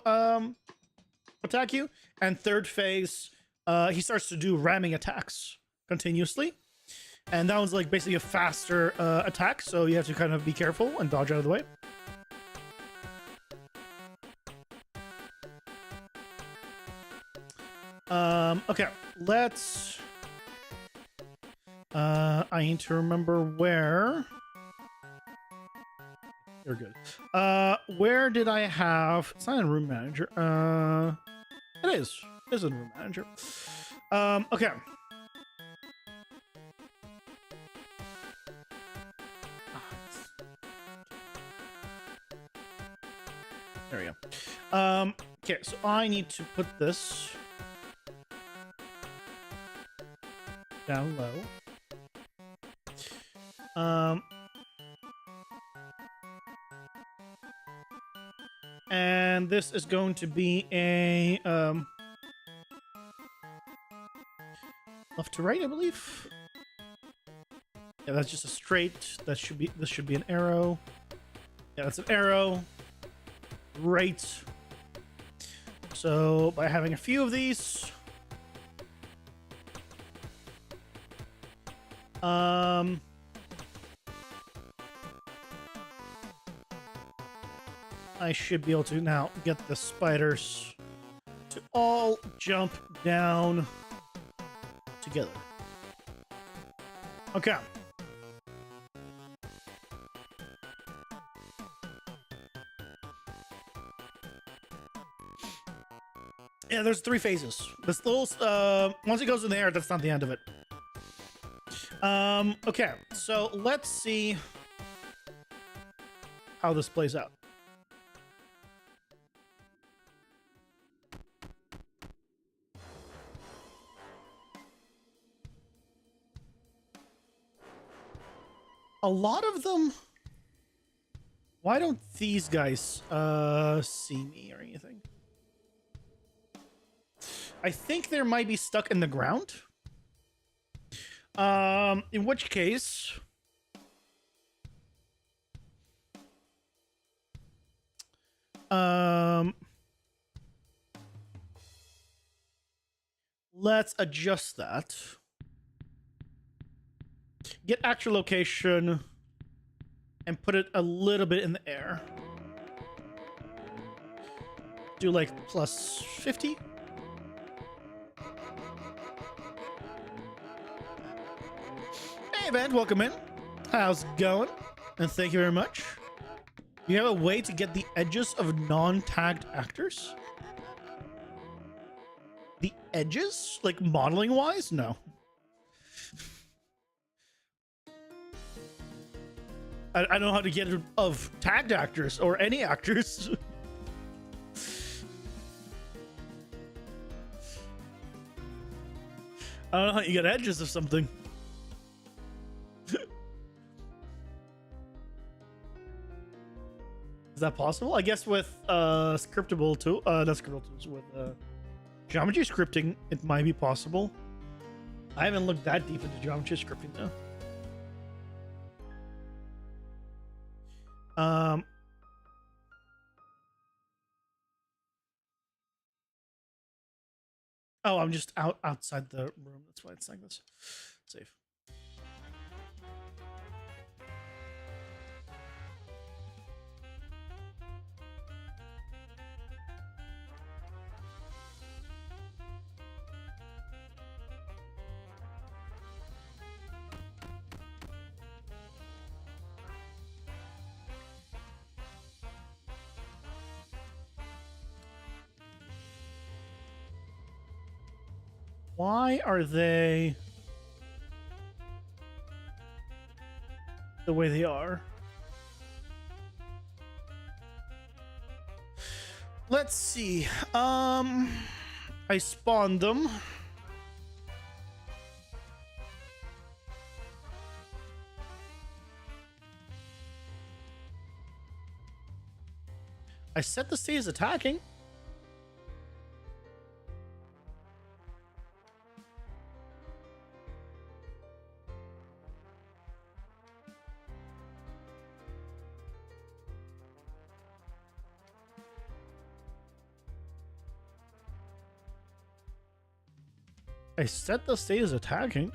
B: attack you. And third phase, he starts to do ramming attacks continuously. And that one's like basically a faster attack. So you have to kind of be careful and dodge out of the way. Okay, let's... I need to remember where. You're good. Where did I have? It's not in Room Manager. It is. It is in Room Manager. Okay. There we go. Okay, so I need to put this down low. And this is going to be a left to right, I believe. Yeah, that's just a straight. This should be an arrow. Yeah, that's an arrow. Right. So by having a few of these, I should be able to now get the spiders to all jump down together. Okay. Yeah, there's 3 phases. This little, once it goes in the air, that's not the end of it. Okay, so let's see how this plays out. A lot of them... Why don't these guys, see me or anything? I think they might be stuck in the ground. In which case... let's adjust that. Get actual location and put it a little bit in the air. Do like plus 50. Hey, man, welcome in. How's it going? And thank you very much. You have a way to get the edges of non-tagged actors? The edges? Like modeling wise? No. I don't know how to get rid of tagged actors or any actors. I don't know how you get edges of something. Is that possible? I guess with scriptable tool, not scriptable tools, with geometry scripting, it might be possible. I haven't looked that deep into geometry scripting though. Oh, I'm just outside the room. That's why it's like this. Safe. Why are they the way they are? Let's see. I spawned them. I set the state as attacking. I set the state as attacking.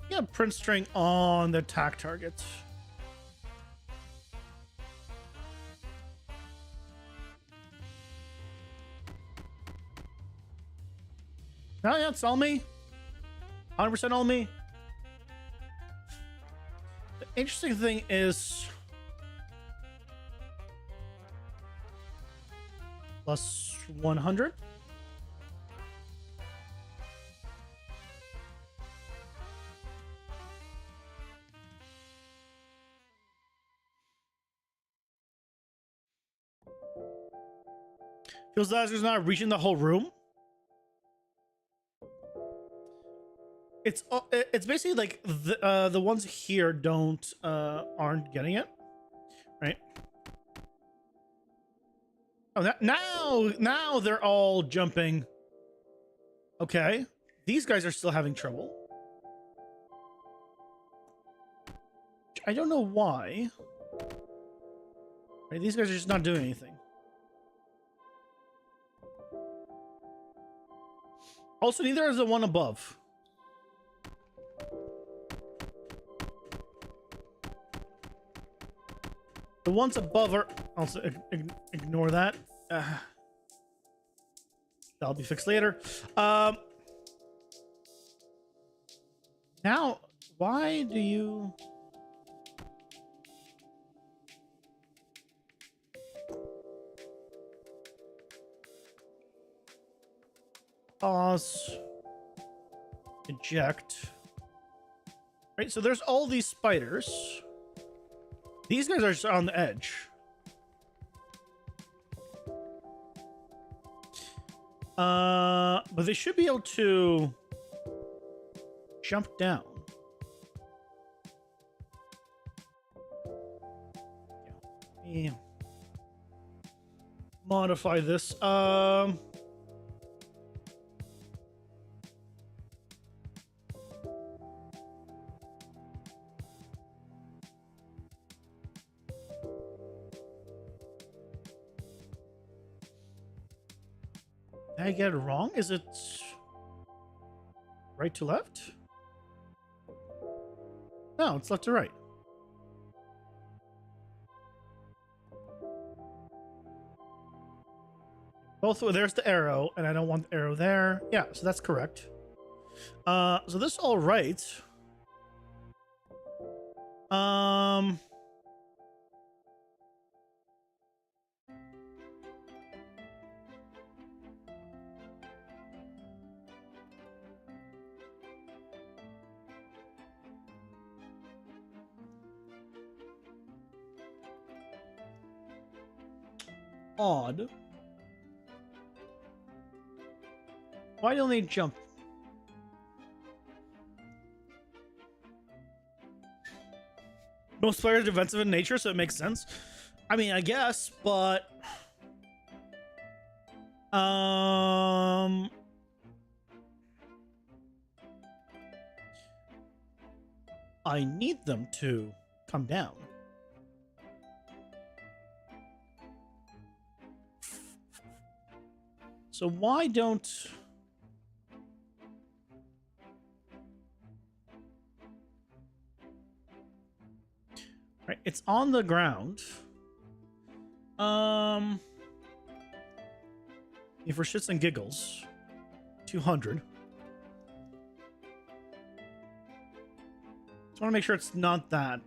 B: Yeah, print string on the attack target. No, yeah, it's all me. 100% all me. The interesting thing is plus 100. Feels that it's not reaching the whole room. It's basically like the ones here aren't getting it, right? Oh, now they're all jumping. Okay, these guys are still having trouble. I don't know why. Right, these guys are just not doing anything. Also, neither is the one above. The ones above are also ignore that. That'll be fixed later. Now, why do you? Pause. Eject. Right, so there's all these spiders. These guys are just on the edge. But they should be able to jump down. Yeah. Modify this. Did I get it wrong? Is it right to left? No, it's left to right. Both, there's the arrow, and I don't want the arrow there. Yeah, so that's correct. So this is all right. Odd. Why don't they jump? Most players are defensive in nature, so it makes sense. I mean, I guess, but I need them to come down. So why don't... Right, it's on the ground. If for shits and giggles, 200. Just want to make sure it's not that.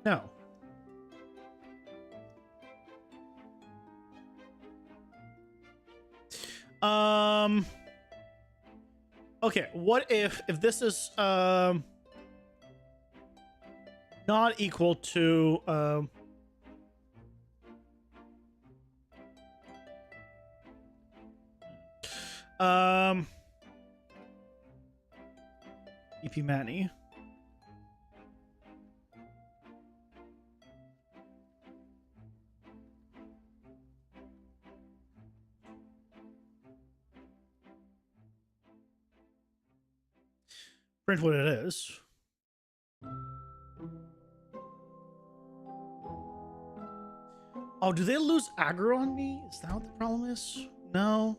B: No. Okay, what if this is not equal to EP Manny. Print what it is. Oh, do they lose aggro on me? Is that what the problem is? No.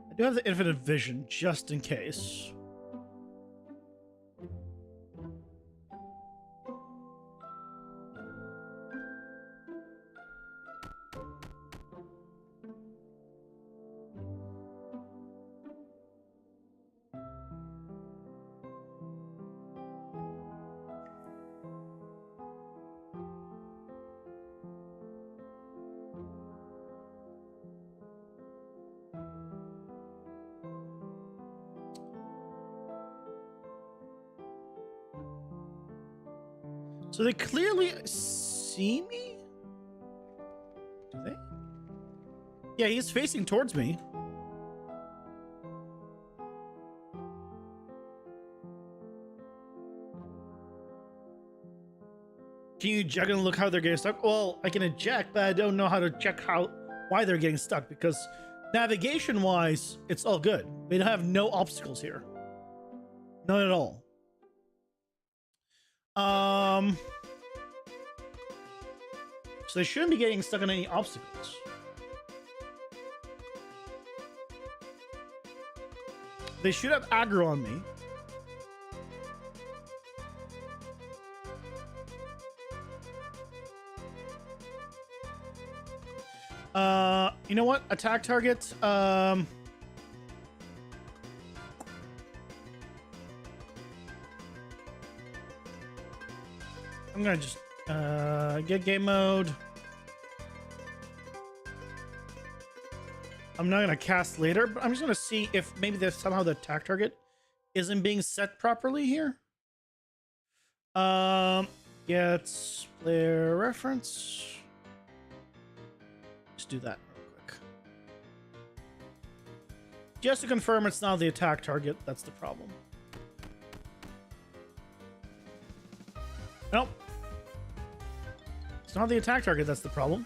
B: I do have the infinite vision just in case. So they clearly see me? Do they? Yeah, he's facing towards me. Can you check and look how they're getting stuck? Well, I can eject, but I don't know how to check why they're getting stuck, because navigation wise, it's all good. They don't have no obstacles here. None at all. So they shouldn't be getting stuck on any obstacles. They should have aggro on me. You know what? Attack target. I'm gonna just get game mode. I'm not gonna cast later, but I'm just gonna see if maybe there's somehow the attack target isn't being set properly here. Get player reference. Just do that real quick. Just to confirm it's not the attack target, that's the problem. Nope. It's not the attack target, that's the problem.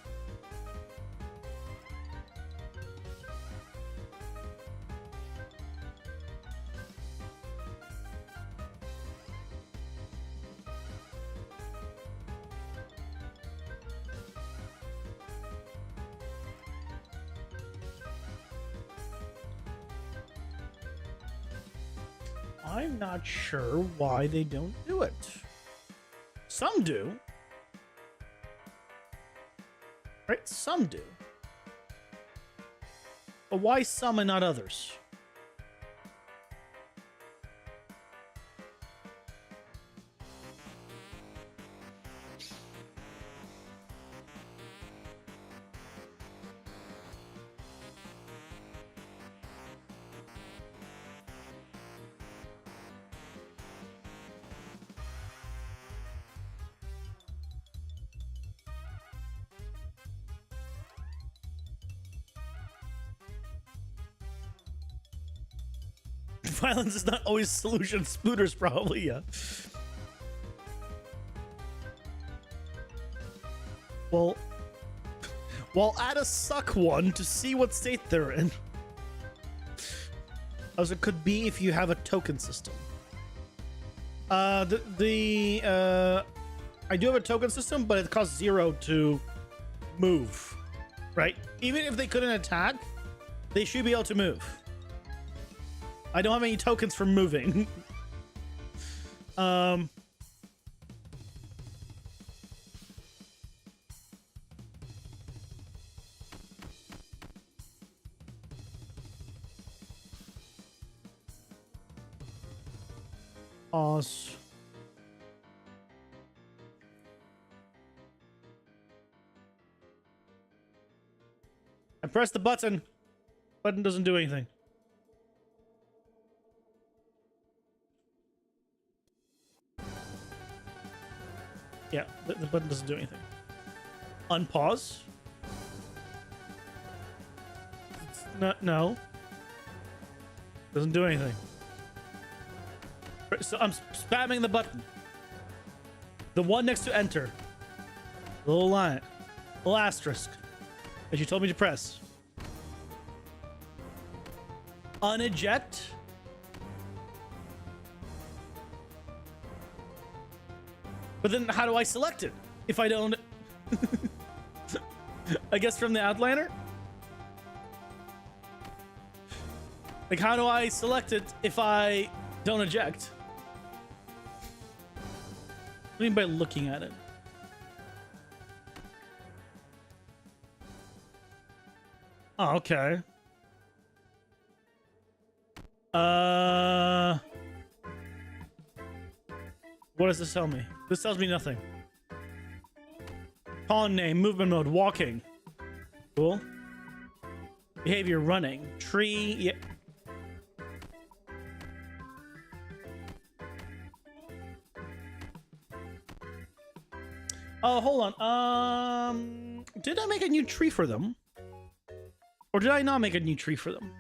B: I'm not sure why they don't do it. Some do. Right? Some do. But why some and not others? Violence is not always solution. Spooters probably, yeah. Well, add a suck one to see what state they're in. As it could be if you have a token system. I do have a token system, but it costs 0 to move, right? Even if they couldn't attack, they should be able to move. I don't have any tokens for moving. Pause. I pressed the button. Button doesn't do anything. Yeah, the button doesn't do anything. Unpause. No. Doesn't do anything. So I'm spamming the button. The one next to enter. The little line. Little asterisk. That you told me to press. Uneject. But then how do I select it if I don't? I guess from the outliner? Like, how do I select it if I don't eject? What do you mean by looking at it? Oh, okay. What does this tell me? This tells me nothing. Pawn name, movement mode, walking. Cool. Behavior, running. Tree, yeah. Oh, hold on. Did I make a new tree for them? Or did I not make a new tree for them?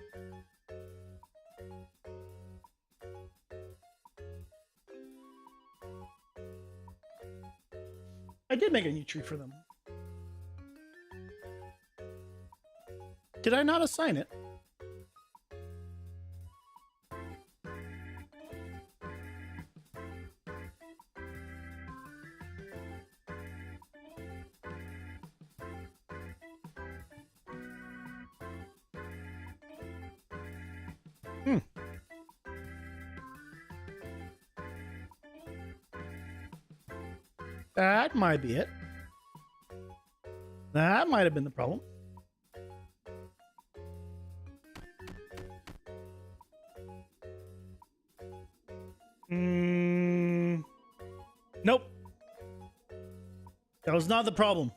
B: I did make a new tree for them. Did I not assign it? That might be it. That might have been the problem. Nope. That was not the problem.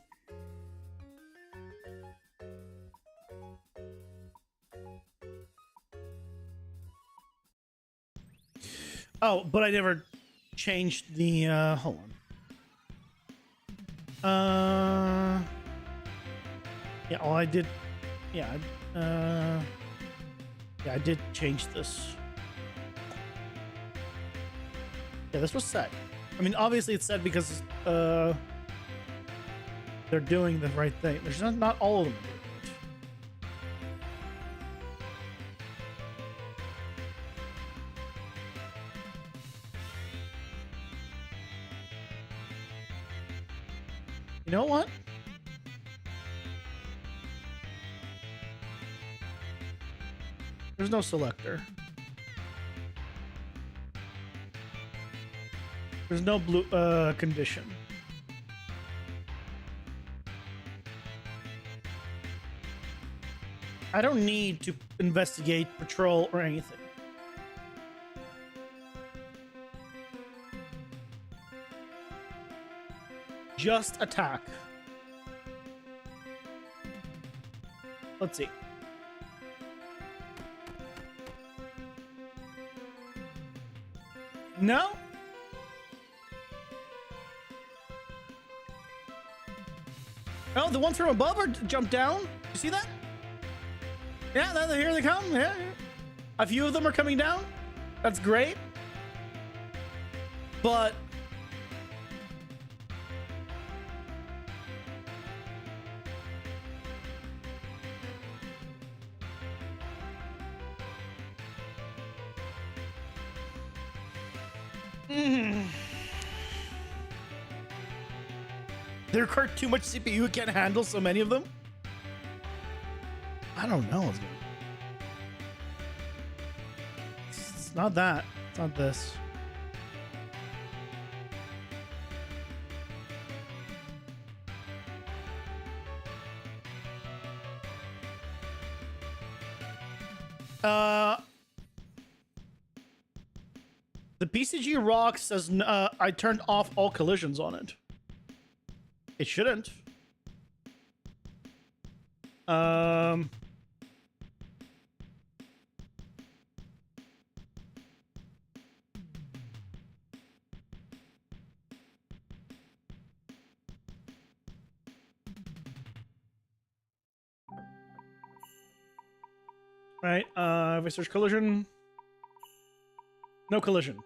B: Oh, but I never changed the, hold on. Yeah, all I did, yeah, yeah, I did change this. Yeah, this was set. I mean, obviously it's set because, they're doing the right thing. There's not all of them. You know what? There's no selector. There's no blue condition. I don't need to investigate, patrol, or anything. Just attack. Let's see. No? Oh, the ones from above are jumped down. You see that? Yeah, here they come. Yeah. A few of them are coming down. That's great. But they require too much CPU. Can't handle so many of them. I don't know. It's not that. It's not this. The PCG Rock says I turned off all collisions on it. It shouldn't. Right, if I search collision, no collision.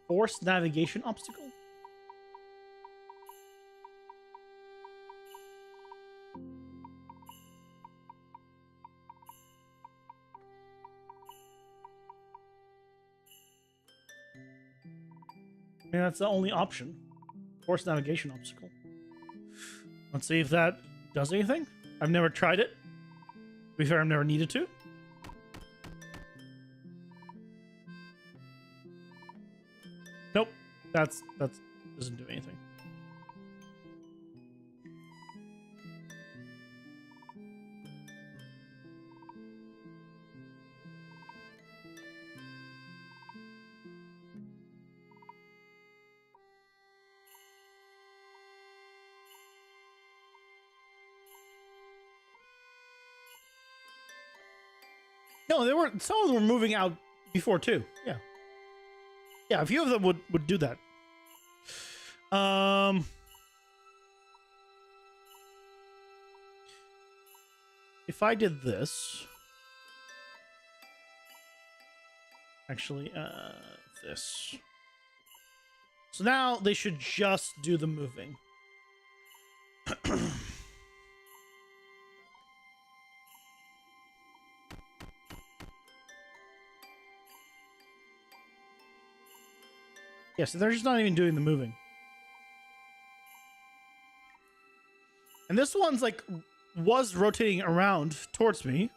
B: Forced navigation obstacle? Yeah, that's the only option. Forced navigation obstacle. Let's see if that does anything. I've never tried it. To be fair, I've never needed to. Nope. That doesn't do anything. No, they were. Some of them were moving out before too. Yeah. Yeah, a few of them would do that. If I did this, actually, this. So now they should just do the moving. Yeah, so they're just not even doing the moving. And this one's like was rotating around towards me.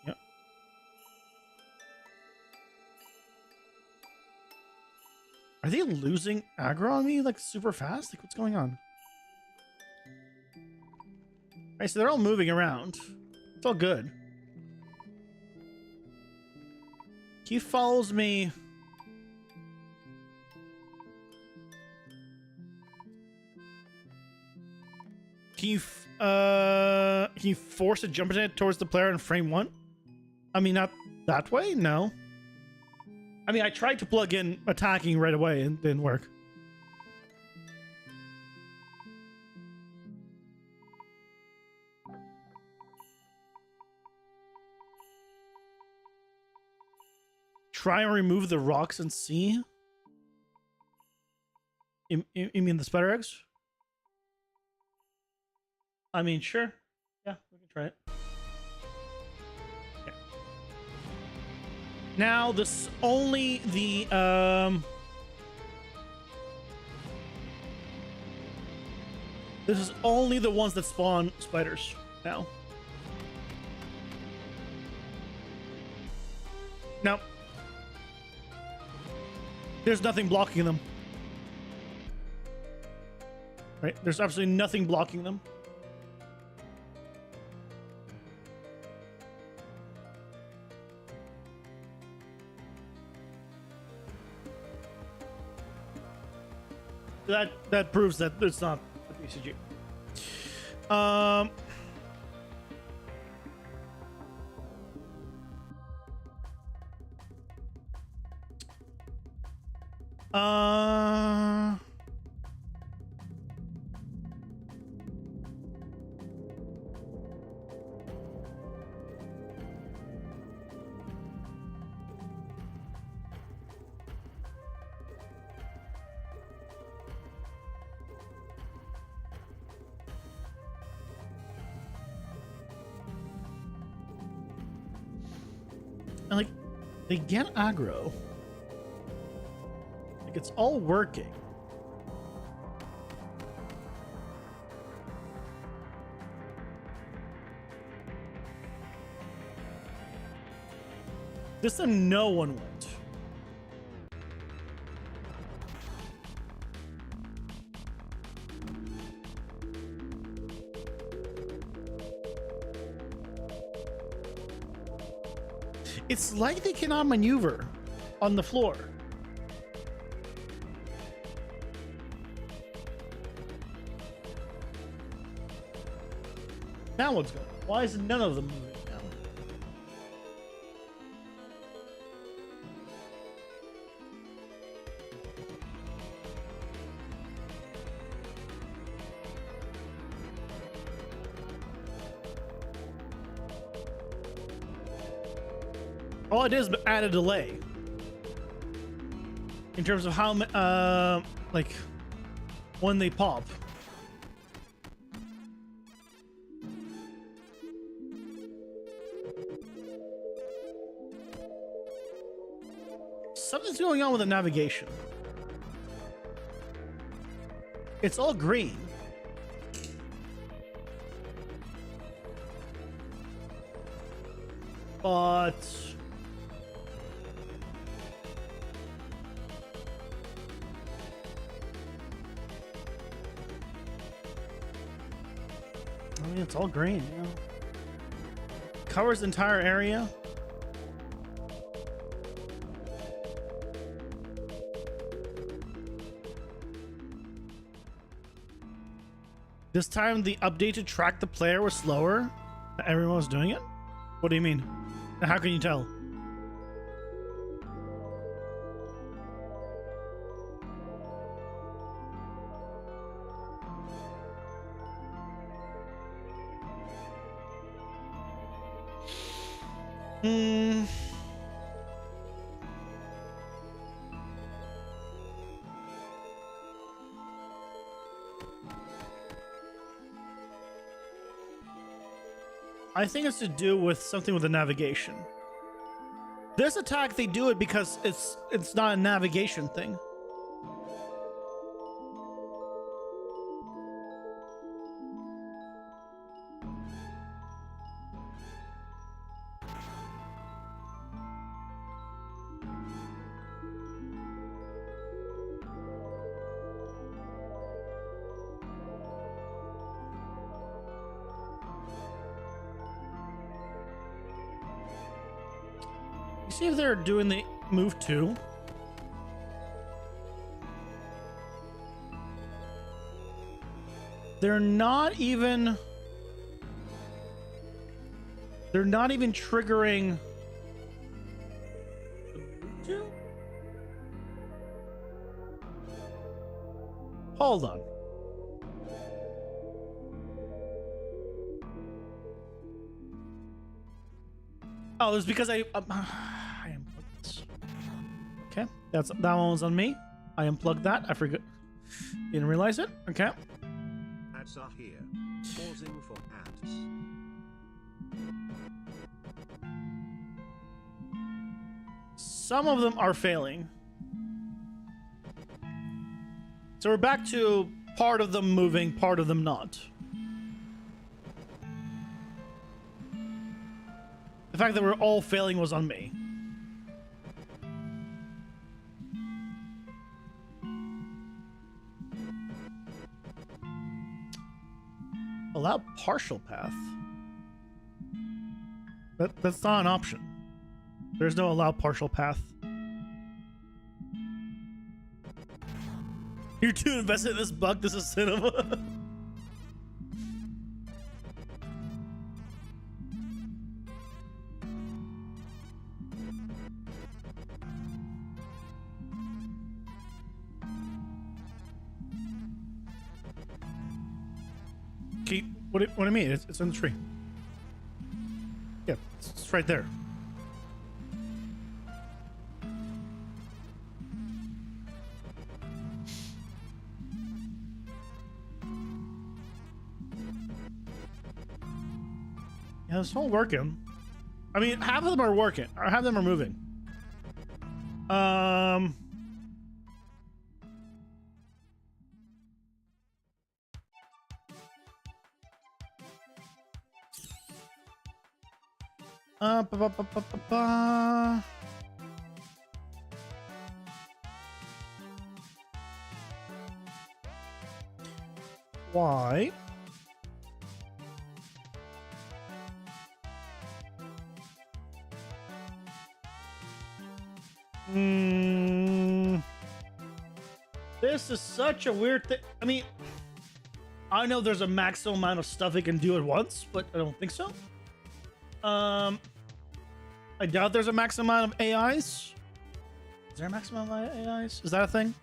B: Yep. Are they losing aggro on me like super fast? Like what's going on? Alright, so they're all moving around. It's all good. He follows me. Can you force a jump attack towards the player in frame 1? I mean, not that way? No. I mean, I tried to plug in attacking right away and it didn't work. Try and remove the rocks and see? You mean the spider eggs? I mean, sure. Yeah, we can try it. Okay. Now, this only the this is only the ones that spawn spiders now. Now, there's nothing blocking them. Right? There's absolutely nothing blocking them. That proves that it's not a BCG. And like, they get aggro. Like, it's all working. This time no one went. It's like they cannot maneuver on the floor. Now what's going on? Why is none of them moving now? All it is but add a delay in terms of how like when they pop. Something's going on with the navigation. It's all green. But I mean, it's all green, you know. Covers the entire area. This time the update to track the player was slower. Everyone was doing it? What do you mean? How can you tell? I think it's to do with something with the navigation. This attack, they do it because it's not a navigation thing. See if they're doing the move too. They're not even triggering. Hold on. Oh, it's because I unplugged this. Okay, that one was on me. I unplugged that. I forgot. Didn't realize it. Okay.
A: Ads are here. Pausing for ads.
B: Some of them are failing. So we're back to part of them moving, part of them not. The fact that we're all failing was on me. Allow partial path. That's not an option. There's no allow partial path. You're too invested in this bug. This is cinema. What do I mean? It's in the tree. Yeah, it's right there. Yeah, it's all working. I mean, half of them are working, or half of them are moving. Why? This is such a weird thing. I mean, I know there's a maximum amount of stuff it can do at once, but I don't think so. I doubt there's a maximum amount of AIs. Is there a maximum amount of AIs? Is that a thing?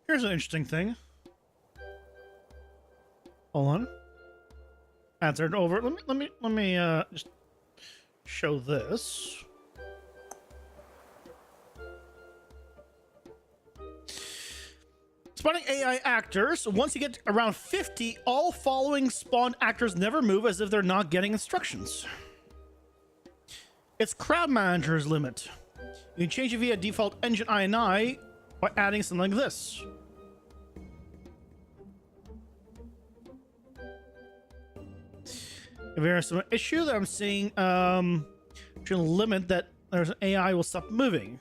B: Here's an interesting thing. Hold on. Answered over. Let me just show this. Spawning AI actors. Once you get around 50, all following spawned actors never move as if they're not getting instructions. It's crowd manager's limit. You can change it via default engine INI by adding something like this. If there's an issue that I'm seeing, to limit that there's an AI will stop moving.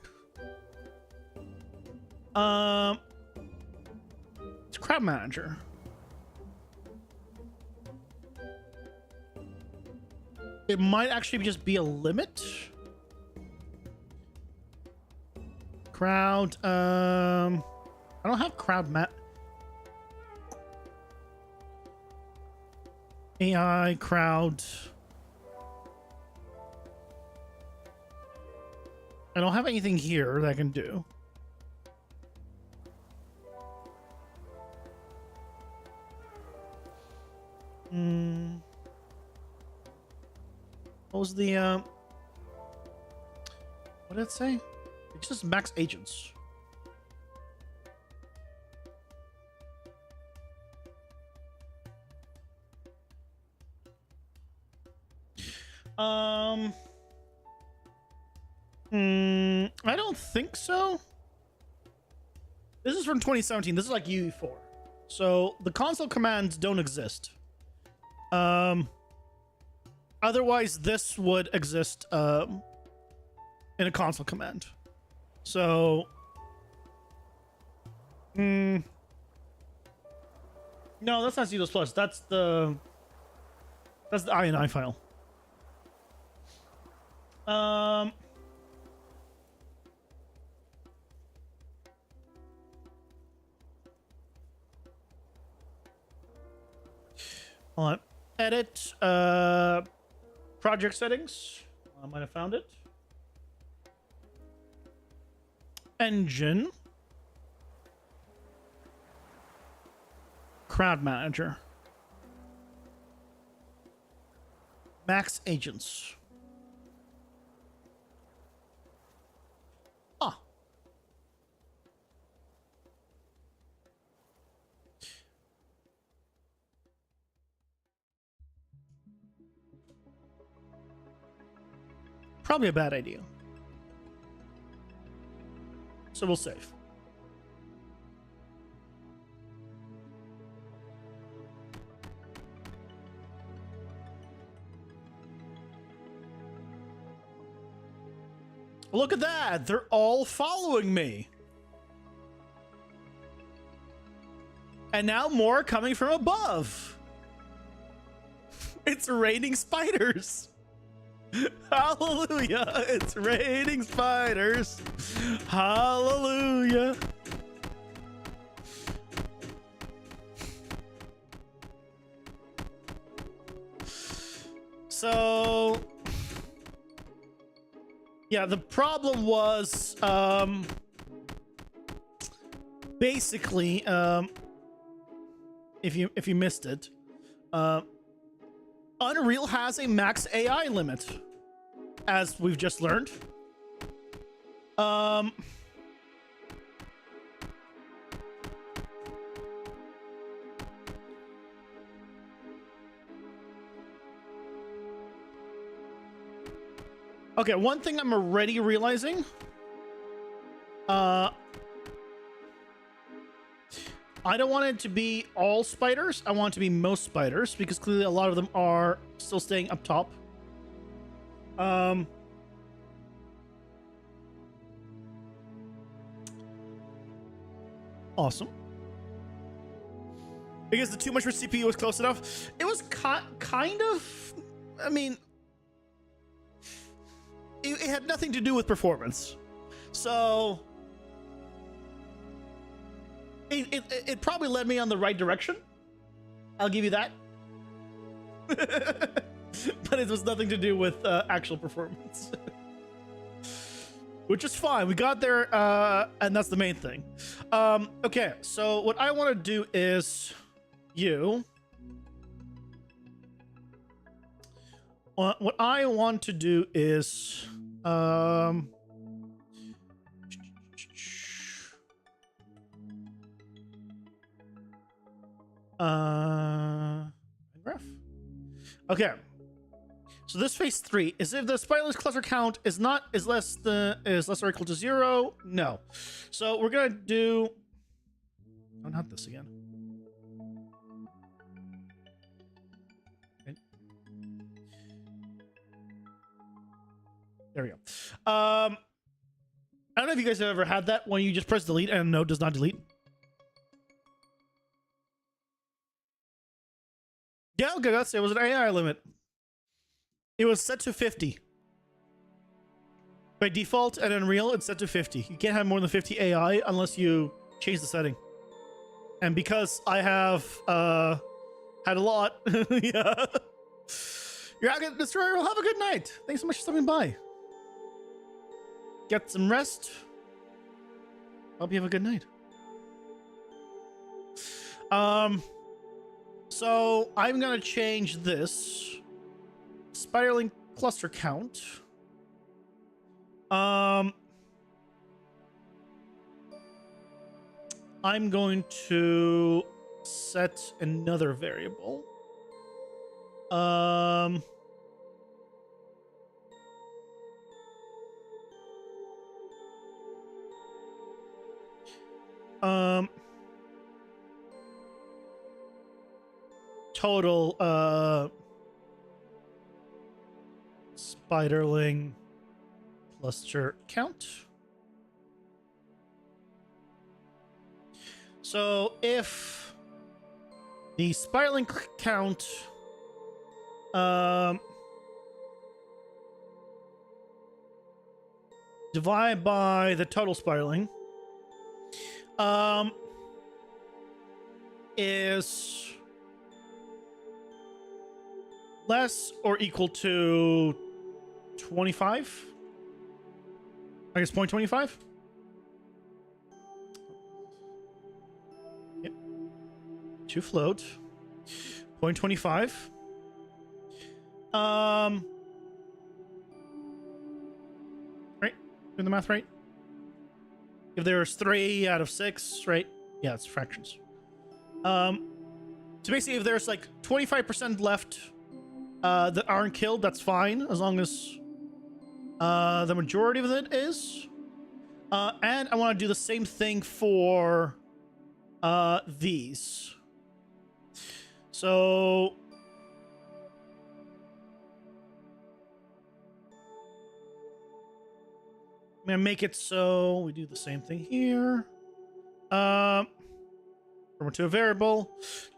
B: It's crowd manager. It might actually just be a limit. Crowd. I don't have crowd AI crowd. I don't have anything here that I can do. What was the what did it say? It's just max agents. I don't think so. This is from 2017. This is like UE4. So the console commands don't exist. Otherwise this would exist in a console command. So no, that's not C++. That's the INI file. Hold on. Edit project settings. I might have found it. Engine. Crowd manager. Max agents. Ah. Probably a bad idea. So we'll save. Look at that. They're all following me. And now more coming from above. It's raining spiders. Hallelujah. It's raining spiders. Hallelujah. So yeah, the problem was basically if you missed it, Unreal has a max AI limit, as we've just learned. Okay, one thing I'm already realizing, I don't want it to be all spiders. I want it to be most spiders, because clearly a lot of them are still staying up top. Awesome. Because the too much for CPU was close enough. It was kind of, I mean, it had nothing to do with performance. So it probably led me on the right direction. I'll give you that. But it was nothing to do with actual performance. Which is fine. We got there, and that's the main thing. Okay, so what I want to do is what I want to do is graph. Okay. So this phase 3 is if the spiderless cluster count is less or equal to 0. No. So we're gonna do. Oh, not this again. Okay. There we go. I don't know if you guys have ever had that when you just press delete and no does not delete. Yeah, okay, it was an AI limit. It was set to 50. By default and Unreal, it's set to 50. You can't have more than 50 AI unless you change the setting. And because I have had a lot, yeah. Your Agate Destroyer will have a good night. Thanks so much for stopping by. Get some rest. Hope you have a good night. So I'm gonna change this spiraling cluster count. I'm going to set another variable. Total spiderling cluster count. So if the spiraling count divide by the total spiraling is less or equal to 25, I guess 0.25. Yep. To float 0.25. Right, doing the math right. If there's 3 out of 6, right? Yeah, it's fractions. So basically, if there's like 25% left that aren't killed, that's fine, as long as the majority of it is. And I want to do the same thing for these. So I'm gonna make it so we do the same thing here. From to a variable,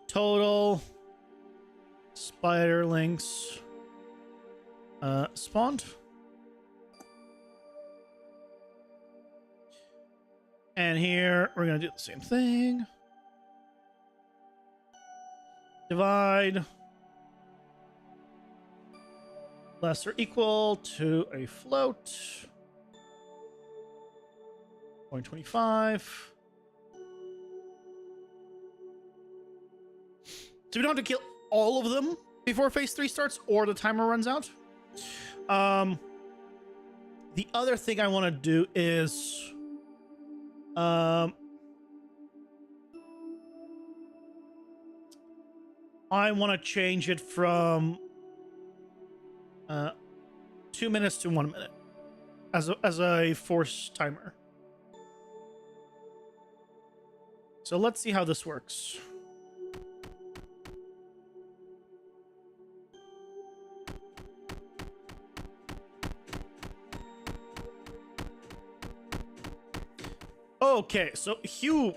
B: total spiderlings spawned. And here we're gonna do the same thing. Divide less or equal to a float 0.25. So we don't have to kill all of them before phase 3 starts or the timer runs out. The other thing I want to do is I want to change it from 2 minutes to 1 minute as a force timer. So let's see how this works. Okay, so Hugh...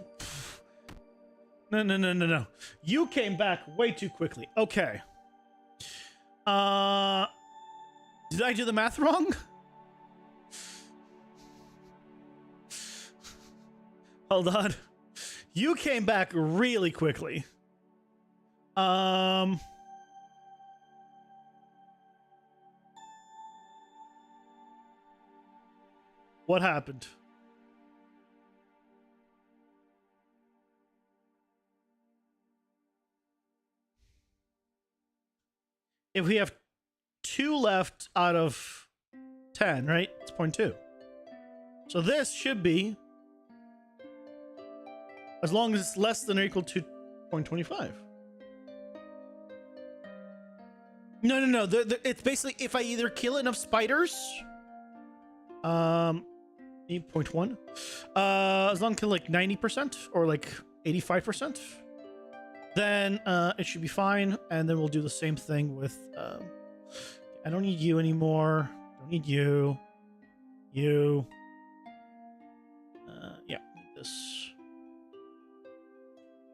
B: No. You came back way too quickly. Okay. Did I do the math wrong? Hold on. You came back really quickly. What happened? If we have 2 left out of 10, right? It's 0.2. So this should be, as long as it's less than or equal to 0.25. No. It's basically if I either kill enough spiders, 8.1, as long as like 90% or like 85%. Then it should be fine, and then we'll do the same thing with I don't need you anymore. Don't need you. this.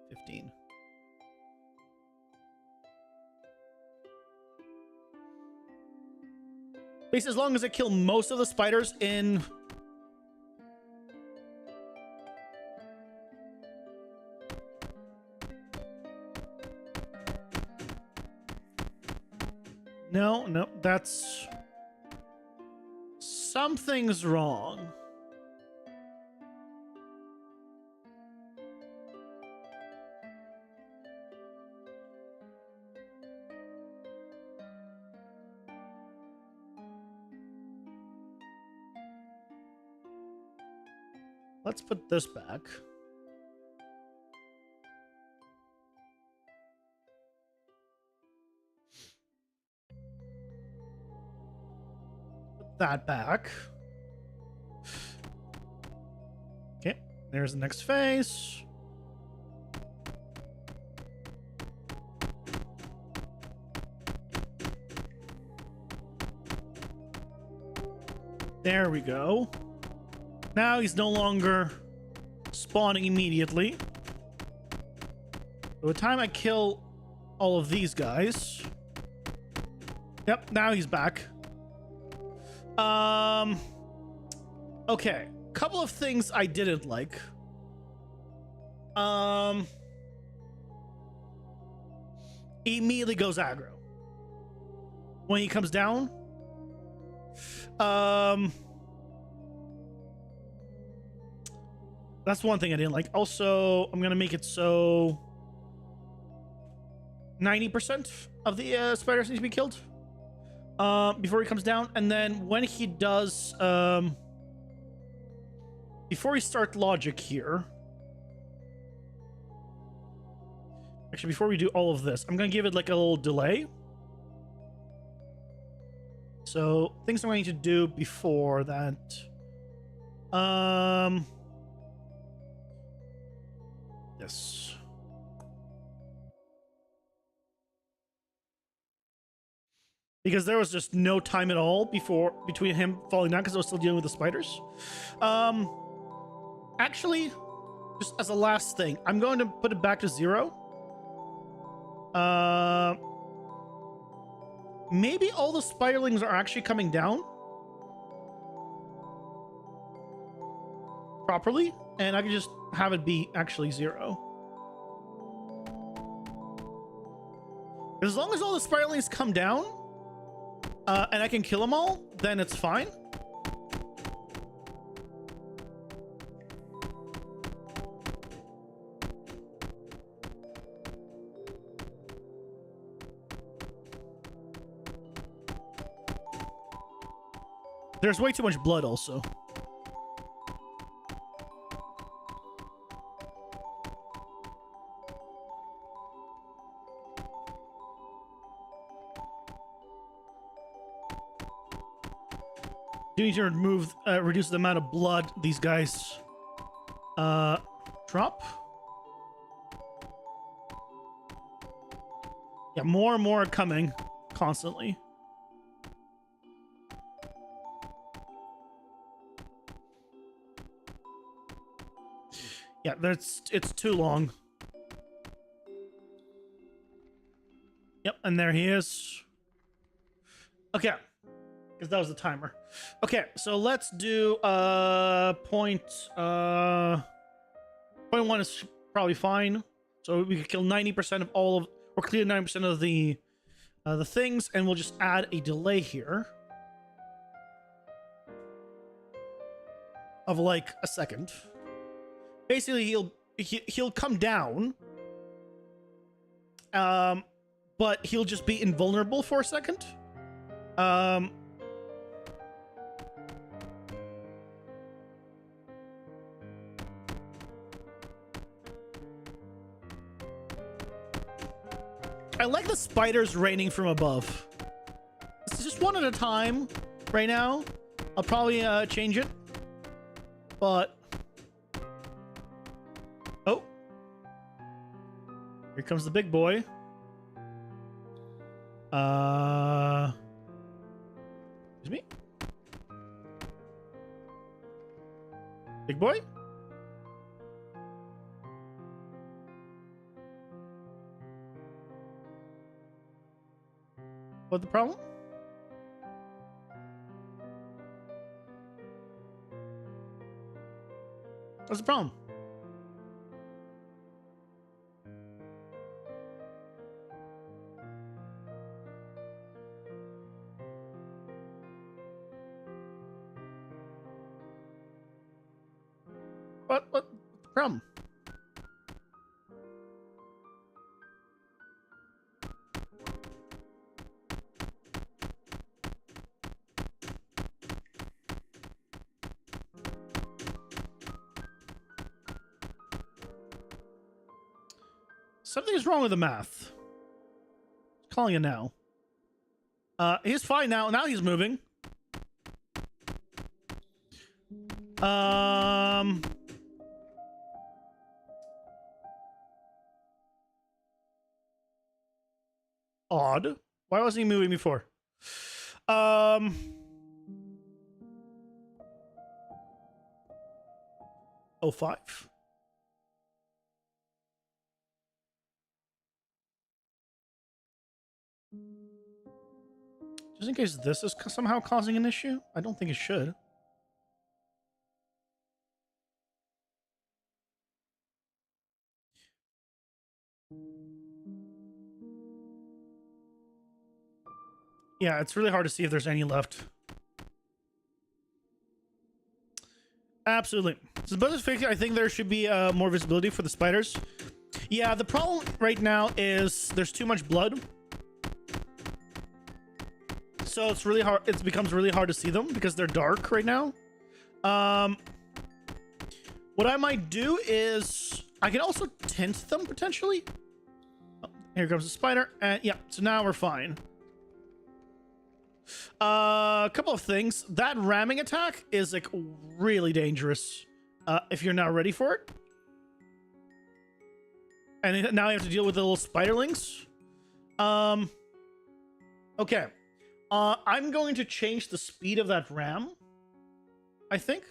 B: 15. Basically, as long as I kill most of the spiders in... No, that's... Something's wrong. Let's put this back. Put that back. Okay, there's the next phase. There we go. Now he's no longer spawning immediately. By the time I kill all of these guys... Yep, now he's back. Okay. Couple of things I didn't like. He immediately goes aggro. When he comes down. That's one thing I didn't like. Also, I'm gonna make it so 90% of the spiders need to be killed before he comes down, and then when he does, before we start logic here, actually, before we do all of this, I'm gonna give it like a little delay. So things I'm going to do before that. Yes. Because there was just no time at all between him falling down because I was still dealing with the spiders. Actually, just as a last thing, I'm going to put it back to 0. Maybe all the spiderlings are actually coming down properly, and I can just have it be actually 0. As long as all the spiderlings come down, and I can kill them all, then it's fine. There's way too much blood also. You need to reduce the amount of blood these guys drop. Yeah, more and more are coming constantly. Yeah, it's too long. Yep, and there he is. Okay, because that was the timer. Okay, so let's do point 1 is probably fine. So we could kill 90% of all of, or clear 90% of the things, and we'll just add a delay here of like a second. Basically, he'll come down, but he'll just be invulnerable for a second. I like the spiders raining from above. It's just one at a time right now. I'll probably change it, but oh, here comes the big boy. Excuse me, big boy. What the problem? What's the problem? What's the problem? Something is wrong with the math. Calling it now. He's fine now. Now he's moving. Odd. Why wasn't he moving before? 05. Just in case this is somehow causing an issue. I don't think it should. Yeah, it's really hard to see if there's any left. Absolutely. So, but I think there should be more visibility for the spiders. Yeah, the problem right now is there's too much blood. So it's really hard. It becomes really hard to see them because they're dark right now. What I might do is I can also tint them potentially. Oh, here comes the spider. And yeah, so now we're fine. A couple of things. That ramming attack is like really dangerous if you're not ready for it. And now you have to deal with the little spiderlings. Okay. I'm going to change the speed of that ram, I think.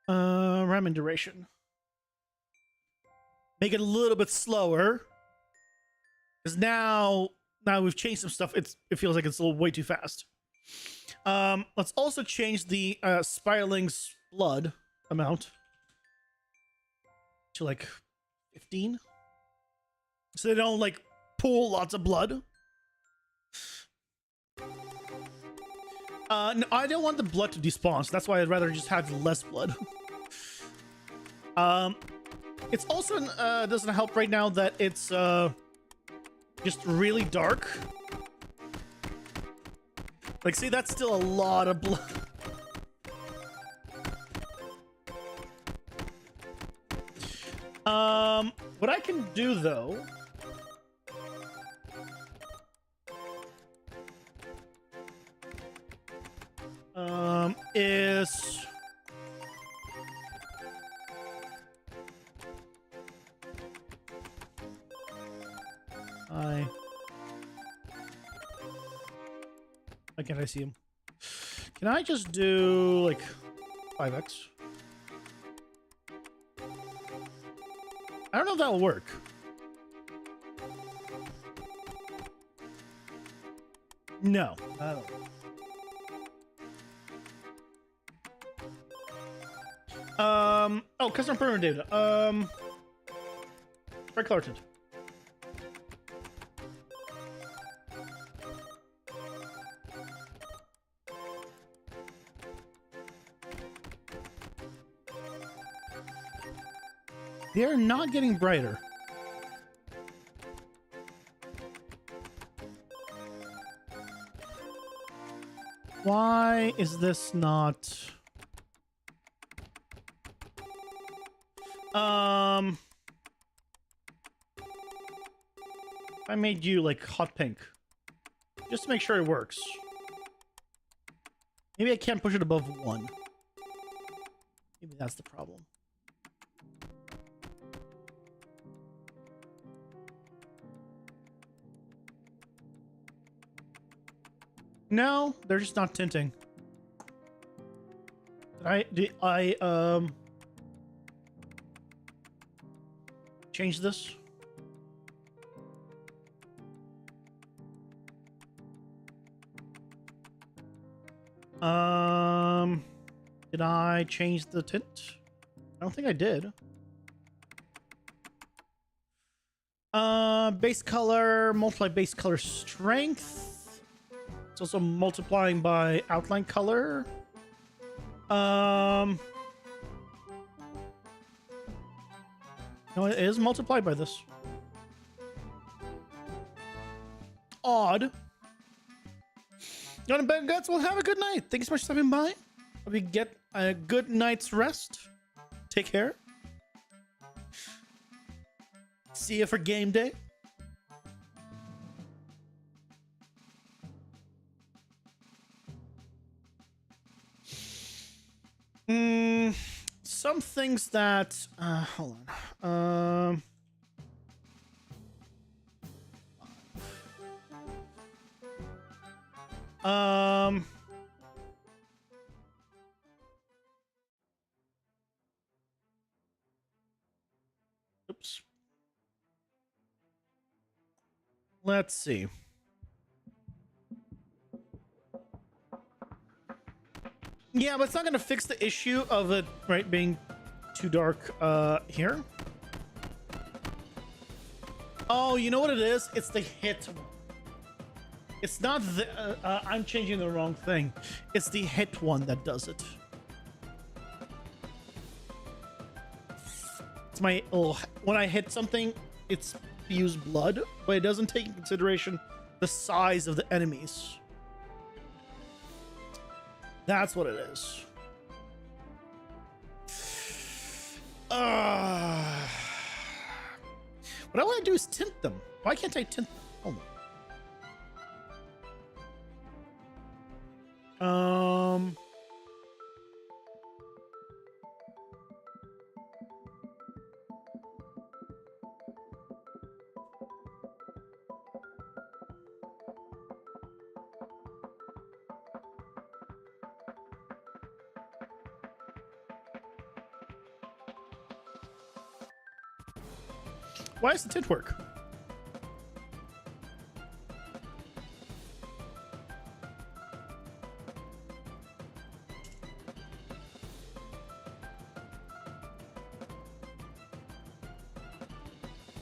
B: Ramming duration. Make it a little bit slower. Because now we've changed some stuff. It feels like it's a little way too fast. Let's also change the spiraling's blood amount to like 15. So they don't like pool lots of blood. No, I don't want the blood to despawn, so that's why I'd rather just have less blood. It's also doesn't help right now that it's just really dark. Like, see, that's still a lot of blood. What I can do though is why can't I see him? Can I just do like 5x? I don't know if that'll work. No, I don't. Oh, customer permanent data. Fred Clarkson. They're not getting brighter. Why is this not... I made you like hot pink just to make sure it works. Maybe I can't push it above 1. Maybe that's the problem. No, they're just not tinting. Did I change this? Did I change the tint? I don't think I did. Base color, multiply base color strength. It's also multiplying by outline color. No, it is multiplied by this. Odd. You want to bed, guys? Well, have a good night. Thanks so much for stopping by. Hope you get a good night's rest. Take care. See you for game day. Some things that hold on. Oops. Let's see. Yeah, but it's not going to fix the issue of it, right, being too dark here. Oh, you know what it is? It's the hit. It's not the... I'm changing the wrong thing. It's the hit one that does it. It's my... Oh, when I hit something, it spews blood, but it doesn't take into consideration the size of the enemies. That's what it is. What I want to do is tint them. Why can't I tint them? Hold on. Why does the tint work?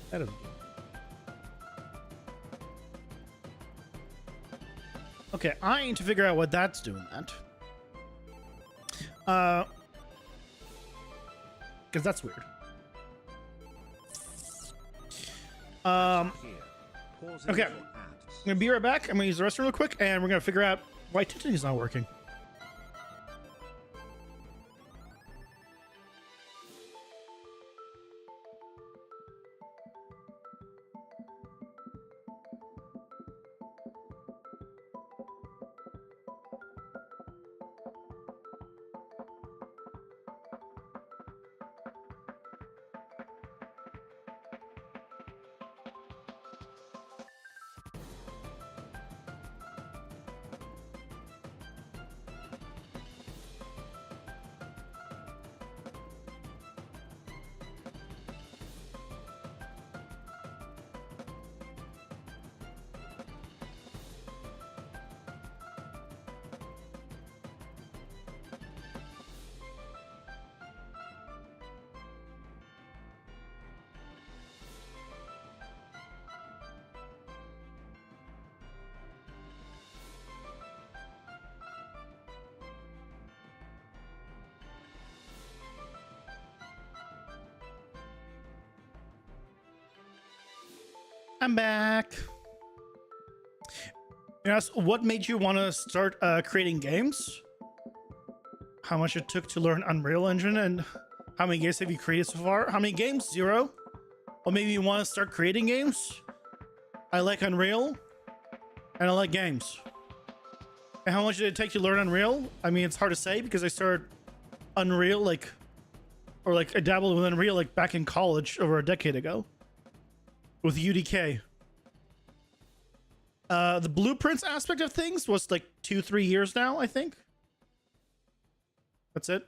B: That is... Okay, I need to figure out what that's doing that. Because that's weird. Okay, I'm gonna be right back. I'm gonna use the restroom real quick, and we're gonna figure out why tinting is not working. I'm back. Yes, what made you want to start creating games? How much it took to learn Unreal Engine, and how many games have you created so far? How many games? 0. Or maybe you want to start creating games? I like Unreal, and I like games. And how much did it take to learn Unreal? I mean, it's hard to say because I started Unreal I dabbled with Unreal back in college over a decade ago with UDK. The blueprints aspect of things was like 2-3 years now, I think. That's it.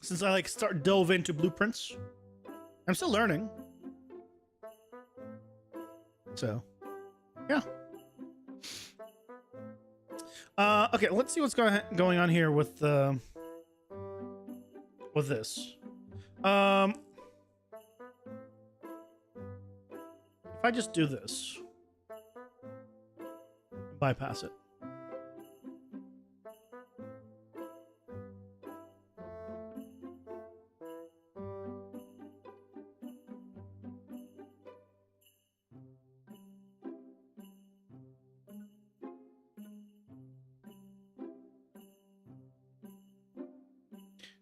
B: Since I like dove into blueprints. I'm still learning. So, yeah. Okay, let's see what's going on here with this. If I just do this, bypass it.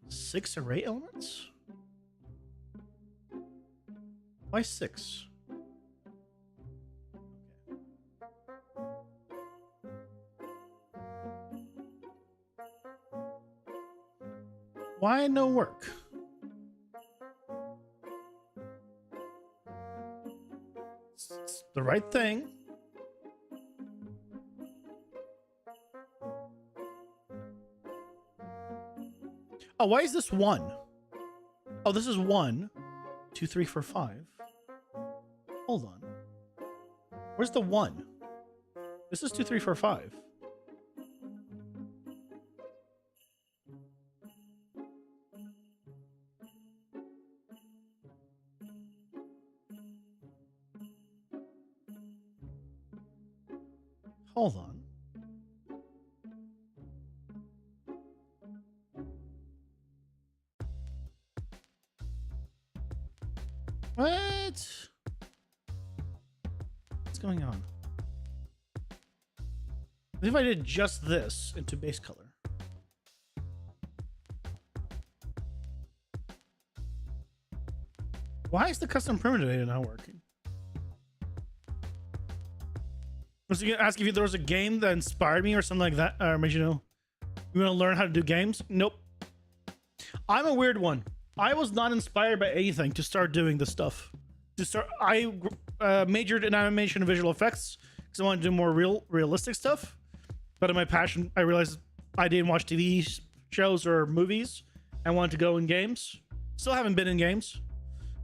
B: Six array elements? Why 6? Why no work? It's the right thing. Oh, why is this 1? Oh, this is 1, 2, 3, 4, 5. Hold on. Where's the 1? This is 2, 3, 4, 5. Hold on. What? What's going on? What if I did just this into base color? Why is the custom primitive data not working? Was you gonna ask if there was a game that inspired me or something like that, or made you know you want to learn how to do games? Nope. I'm a weird one. I was not inspired by anything to start doing this stuff. I majored in animation and visual effects because I wanted to do more realistic stuff. But in my passion, I realized I didn't watch TV shows or movies. I wanted to go in games. Still haven't been in games,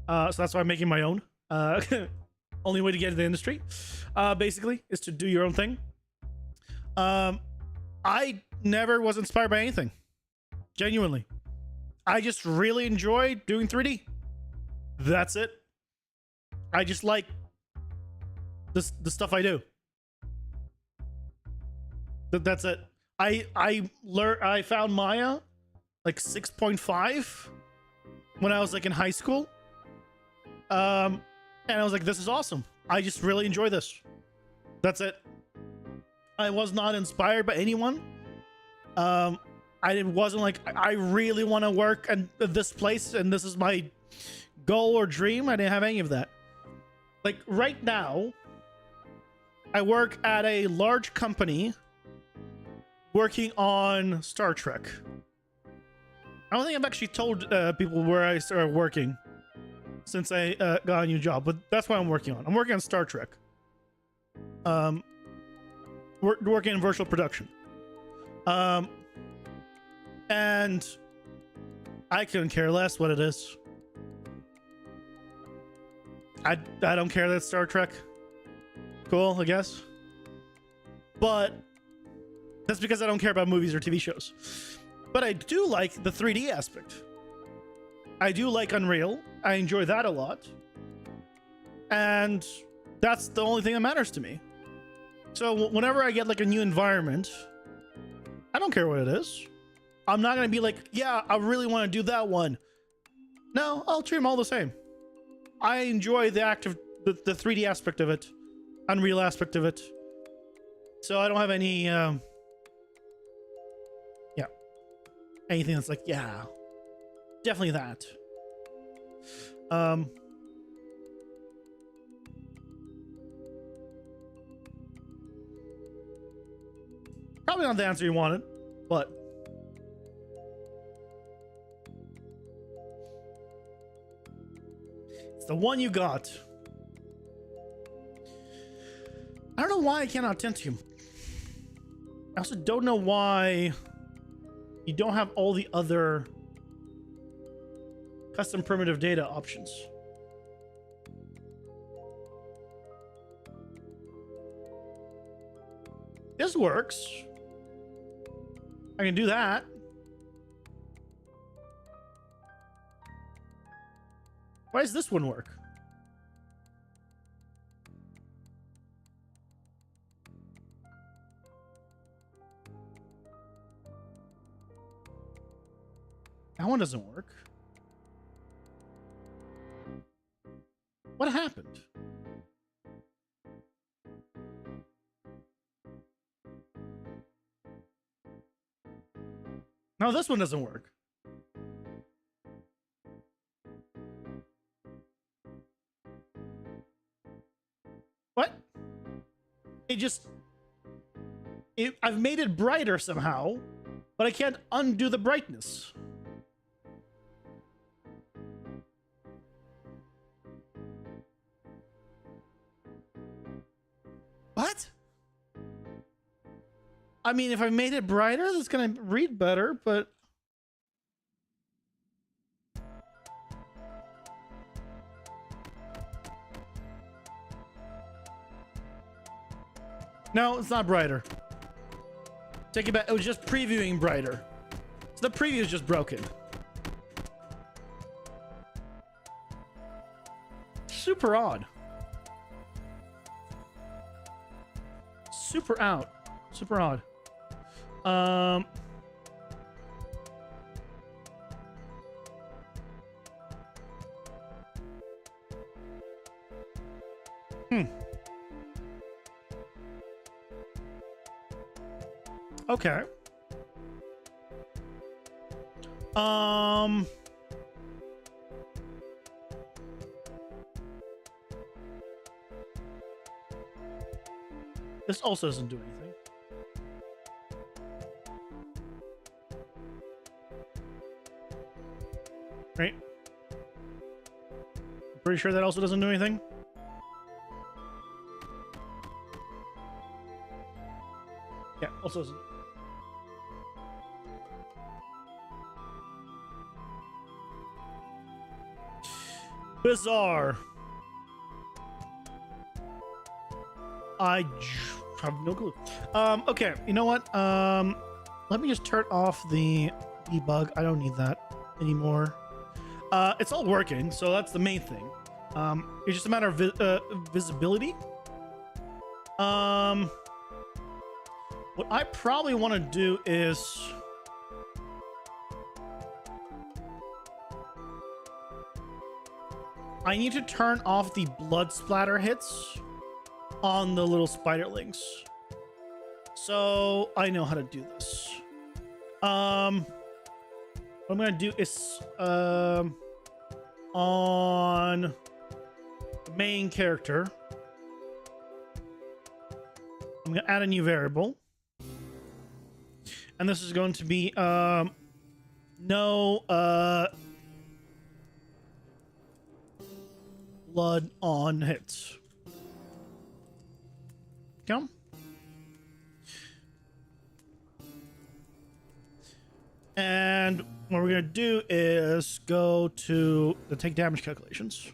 B: so that's why I'm making my own. Only way to get into the industry, basically, is to do your own thing. I never was inspired by anything. Genuinely. I just really enjoy doing 3D. That's it. I just like the stuff I do. That's it. I found Maya like 6.5 when I was like in high school. And I was like, this is awesome. I just really enjoy this. That's it. I was not inspired by anyone. Wasn't like, I really want to work at this place and this is my goal or dream. I didn't have any of that. Like right now, I work at a large company working on Star Trek. I don't think I've actually told people where I started working since I got a new job, but that's what I'm working on. I'm working on Star Trek. Working in virtual production. And I couldn't care less what it is. I don't care that it's Star Trek. Cool, I guess. But that's because I don't care about movies or TV shows. But I do like the 3D aspect. I do like Unreal. I enjoy that a lot. And that's the only thing that matters to me. So whenever I get like a new environment, I don't care what it is. I'm not going to be like, yeah, I really want to do that one. No, I'll treat them all the same. I enjoy the the 3D aspect of it, Unreal aspect of it. So I don't have any, anything that's like, yeah, definitely that. Probably not the answer you wanted, but it's the one you got. don't know why I cannot tint you. I also don't know why you don't have all the other custom primitive data options. This works. I can do that. Why does this one work? That one doesn't work. What happened? No, this one doesn't work. What? I've made it brighter somehow, but I can't undo the brightness. What? I mean, if I made it brighter, that's gonna read better, but... No, it's not brighter. Take it back. It was just previewing brighter. So the preview is just broken. Super odd. Super out. Super odd. Okay. This also doesn't do anything. Right? I'm pretty sure that also doesn't do anything. Yeah, also doesn't. Bizarre. I have no clue. Okay, you know what? Let me just turn off the debug. I don't need that anymore. It's all working, so that's the main thing. It's just a matter of visibility. What I probably want to do is... I need to turn off the blood splatter hits on the little spiderlings. So I know how to do this. What I'm gonna do is on the main character, I'm gonna add a new variable, and this is going to be no blood on hits. Come. And what we're going to do is go to the take damage calculations.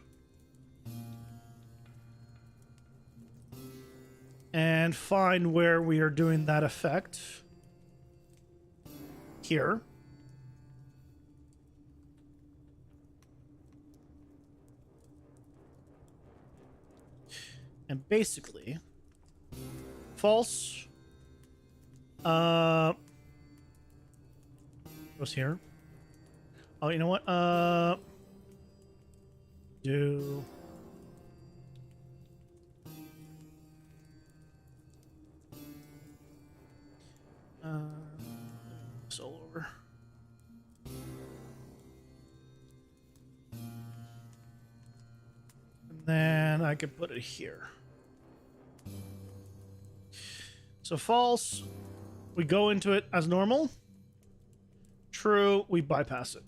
B: And find where we are doing that effect. Here. And basically, false goes here. Oh, you know what? Do this all over. And then I could put it here. So false, we go into it as normal. True, we bypass it.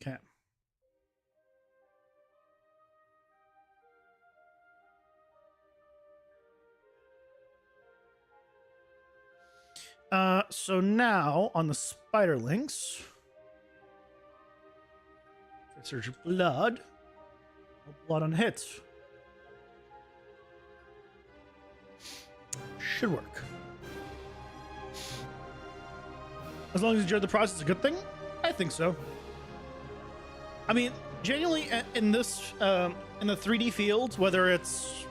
B: Okay. So now on the spiderlings, search blood. No blood on hits. Should work. As long as you enjoy the process, a good thing? I think so. I mean, genuinely, in this, in the 3D field, whether it's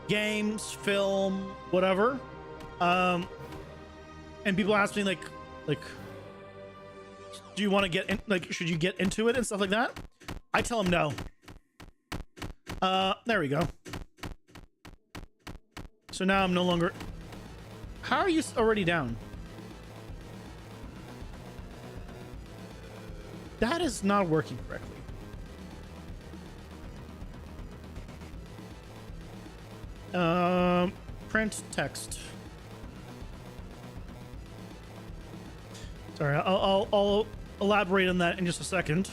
B: games, film, whatever, and people ask me like, do you want to get in, like, should you get into it and stuff like that? I tell them no. There we go. So now I'm no longer. How are you already down? That is not working correctly. Print text. Sorry, I'll elaborate on that in just a second.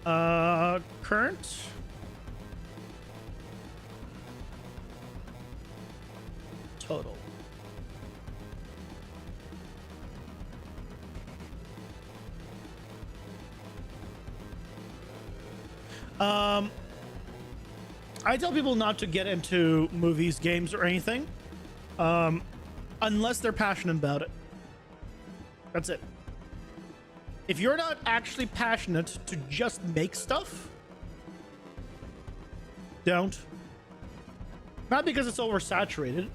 B: Current. Total. I tell people not to get into movies, games, or anything, unless they're passionate about it. That's it. If you're not actually passionate to just make stuff, don't. Not because it's oversaturated.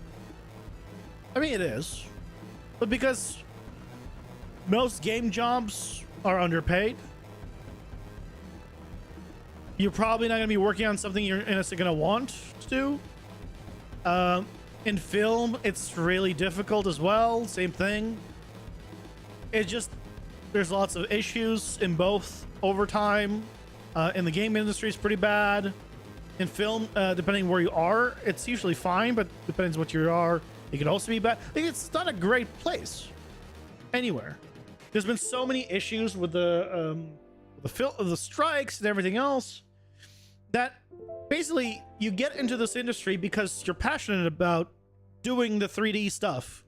B: I mean, it is. But because most game jobs are underpaid. You're probably not going to be working on something you're going to want to do. In film, it's really difficult as well. Same thing. It just, there's lots of issues in both. Overtime in the game industry is pretty bad. In film, depending where you are, it's usually fine, but depends what you are, it could also be bad. Like, it's not a great place anywhere. There's been so many issues with the strikes and everything else that basically you get into this industry because you're passionate about doing the 3D stuff,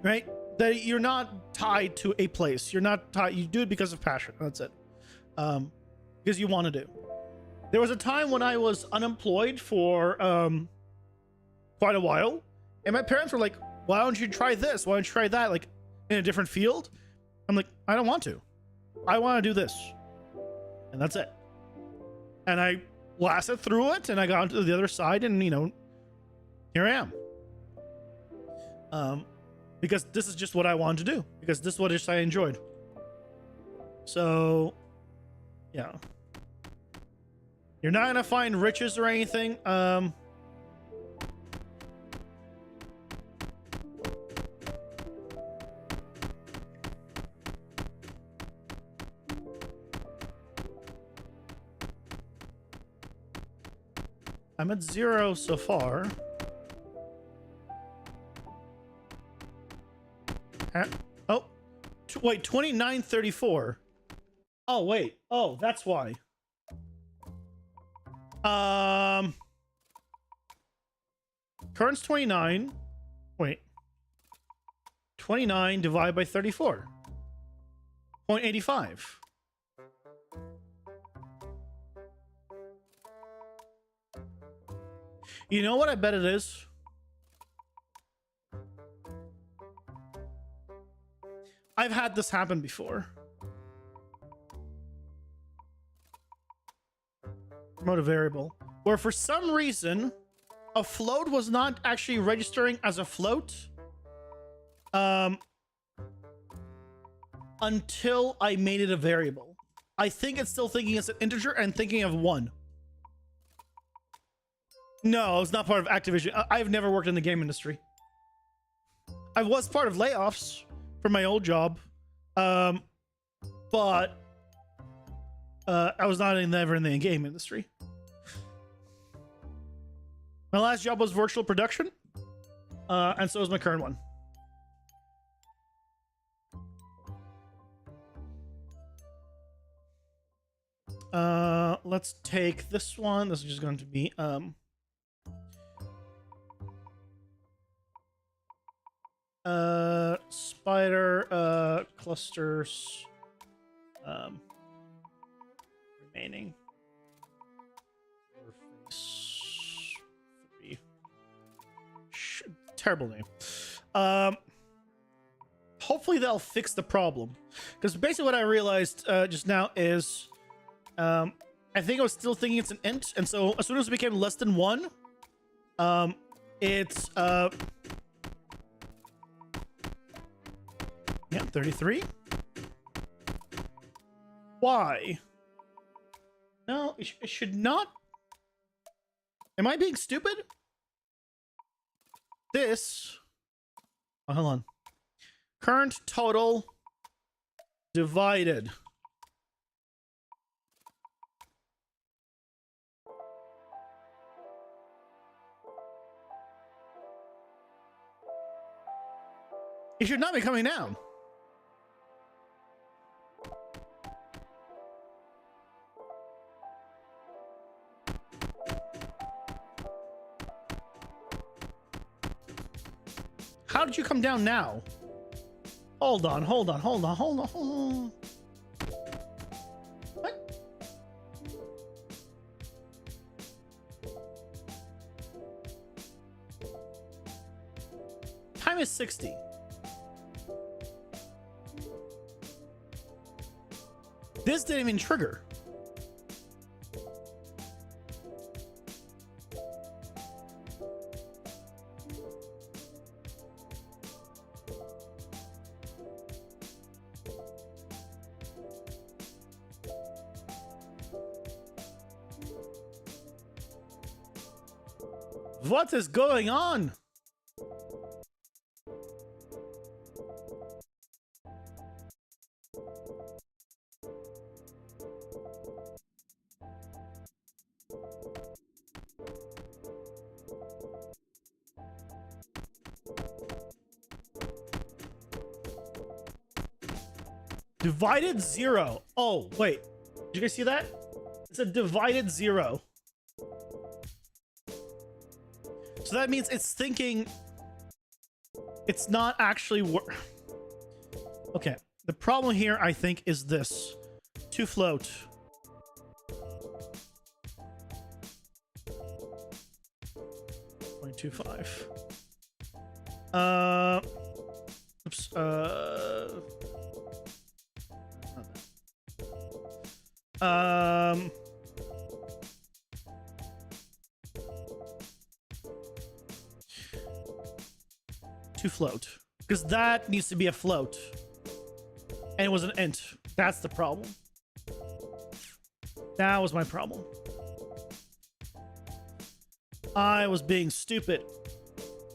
B: right? That you're not tied to a place. You're not tied. You do it because of passion. That's it. Because you want to do. There was a time when I was unemployed for quite a while, and my parents were like, "Why don't you try this? Why don't you try that? Like in a different field?" I'm like, "I don't want to. I want to do this," and that's it. And I lasted through it, and I got to the other side, and here I am. Because this is just what I wanted to do. Because this is what I enjoyed. So, yeah. You're not gonna find riches or anything. I'm at 0 so far. Oh, wait, 2934. Oh, wait. Oh, that's why. Current's 29. Wait. 29 divided by 34. 0.85. You know what I bet it is? I've had this happen before. Promote a variable where for some reason a float was not actually registering as a float until I made it a variable. I think it's still thinking it's an integer and thinking of 1. No, it's not part of Activision. I've never worked in the game industry. I was part of layoffs for my old job, but I was not never in the game industry. My last job was virtual production, and so is my current one. Let's take this one. This is just going to be spider clusters remaining. Three. Terrible name. Hopefully they'll fix the problem, because basically what I realized just now is I think I was still thinking it's an int, and so as soon as it became less than 1, it's yeah, 33. Why? No, it should not. Am I being stupid? This. Oh, hold on. Current total divided. It should not be coming down. How did you come down now? Hold on. What? Time is 60. This didn't even trigger. What is going on? Divided 0. Oh, wait. Did you guys see that? It's a divided 0. So that means it's thinking it's not actually okay. The problem here, I think, is this. To float. .25. Oops. To float, because that needs to be a float, and it was an int. That's the problem. That was my problem. I was being stupid.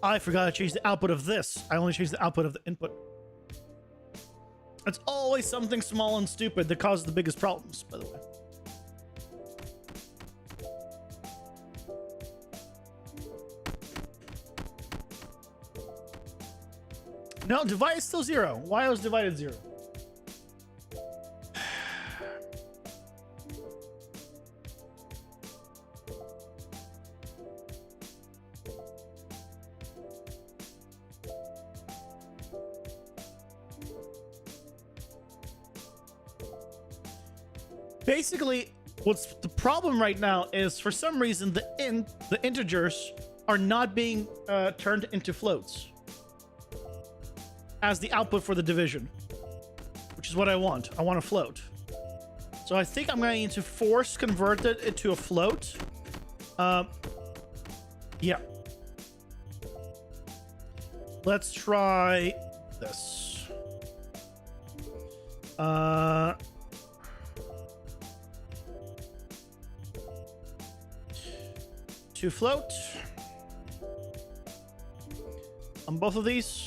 B: I forgot to change the output of this. I only changed the output of the input. It's always something small and stupid that causes the biggest problems, by the way. No, divide is still 0. Why was divided 0? Basically, what's the problem right now is, for some reason, the integers are not being turned into floats as the output for the division, which is what I want. I want a float. So I think I'm going to need to force convert it into a float. Yeah. Let's try this. To float on both of these.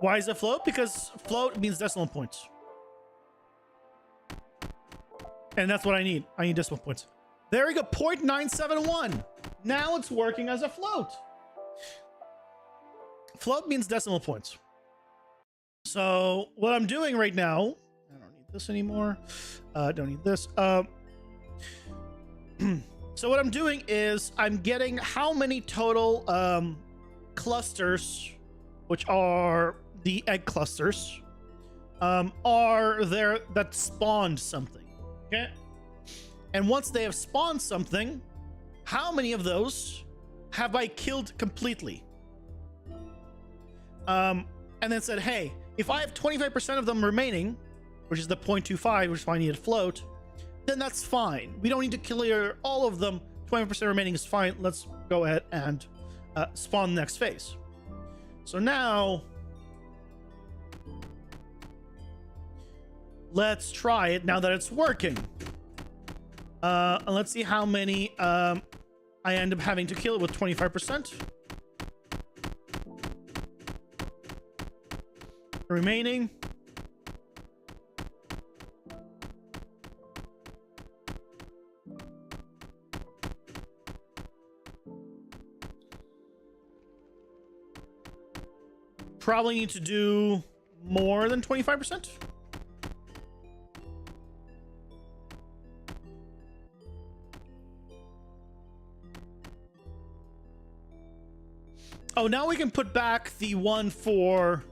B: Why is it float? Because float means decimal points. And that's what I need. I need decimal points. There we go, 0.971. Now it's working as a float. Float means decimal points. So what I'm doing right now, I don't need this anymore. Don't need this. So what I'm doing is I'm getting how many total clusters, which are the egg clusters, are there that spawned something. Okay. And once they have spawned something, how many of those have I killed completely? And then said, hey, if I have 25% of them remaining, which is the 0.25, which is why I need to float, then that's fine. We don't need to clear all of them. 20% remaining is fine. Let's go ahead and spawn the next phase. So now, let's try it now that it's working. And let's see how many I end up having to kill it with 25%. Remaining. Probably need to do more than 25%. Oh, now we can put back the one for...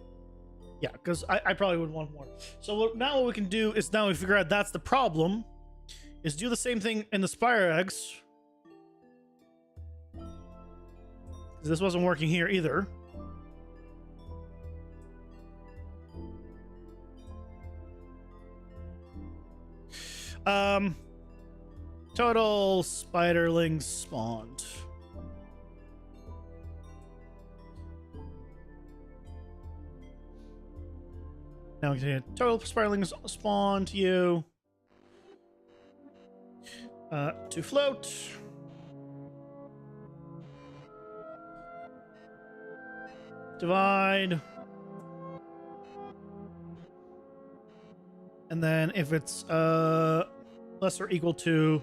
B: Yeah, because I probably would want more. So now what we can do is, now we figure out that's the problem, is do the same thing in the spire eggs. This wasn't working here either. Total spiderlings spawned. Now we can total spiderlings spawned you. To float. Divide. And then if it's less or equal to,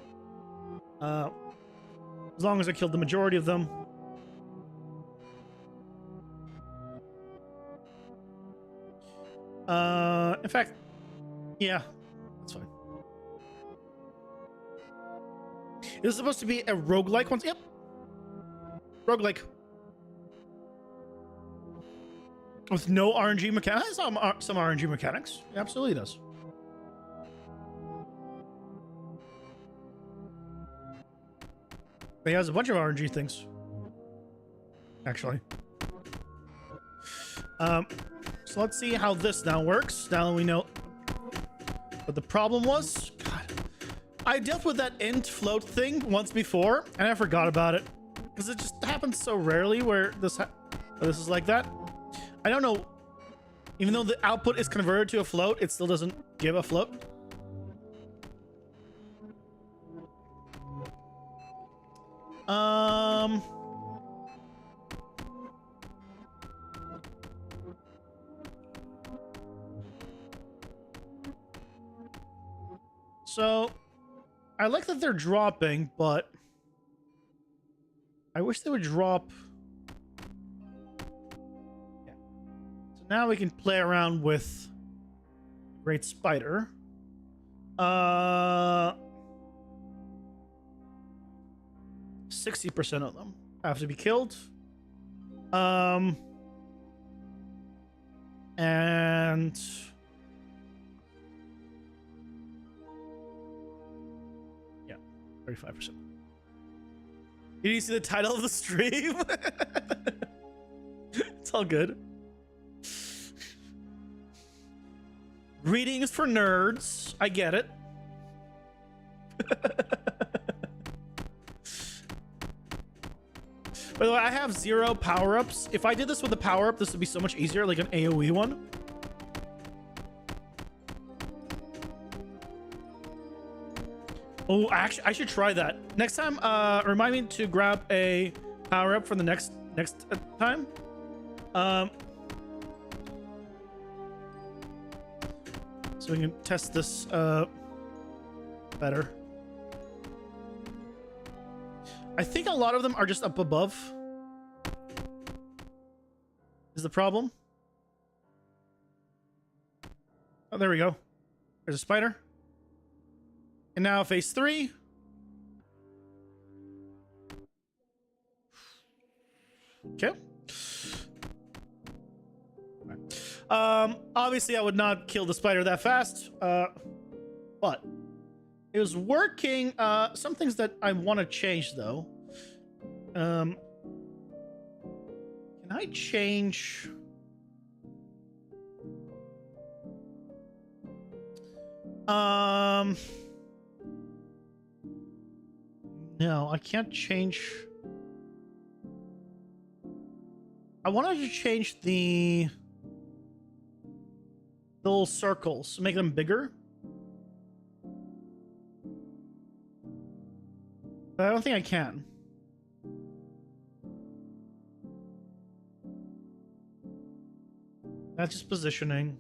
B: as long as I killed the majority of them. In fact, yeah, that's fine. Is this supposed to be a roguelike one? Yep. Roguelike. With no RNG mechanics? Some RNG mechanics. It absolutely does. He has a bunch of RNG things. Actually. So let's see how this now works. Now that we know what the problem was. God. I dealt with that int float thing once before, and I forgot about it. Because it just happens so rarely where this is like that. I don't know. Even though the output is converted to a float, it still doesn't give a float. So I like that they're dropping, but I wish they would drop. Yeah. So now we can play around with Great Spider. 60% of them have to be killed. And yeah, 35%. Did you see the title of the stream? It's all good. Reading is for nerds. I get it. By the way, I have 0 power-ups. If I did this with a power-up, this would be so much easier, like an AoE one. Oh, actually, I should try that. Next time, remind me to grab a power-up for the next time. so we can test this better. I think a lot of them are just up above. Is the problem? Oh, there we go. There's a spider. And now phase 3. Okay. Obviously I would not kill the spider that fast, but it was working. Some things that I want to change though. Can I change? No, I can't change. I wanted to change the little circles, make them bigger. But I don't think I can. That's just positioning.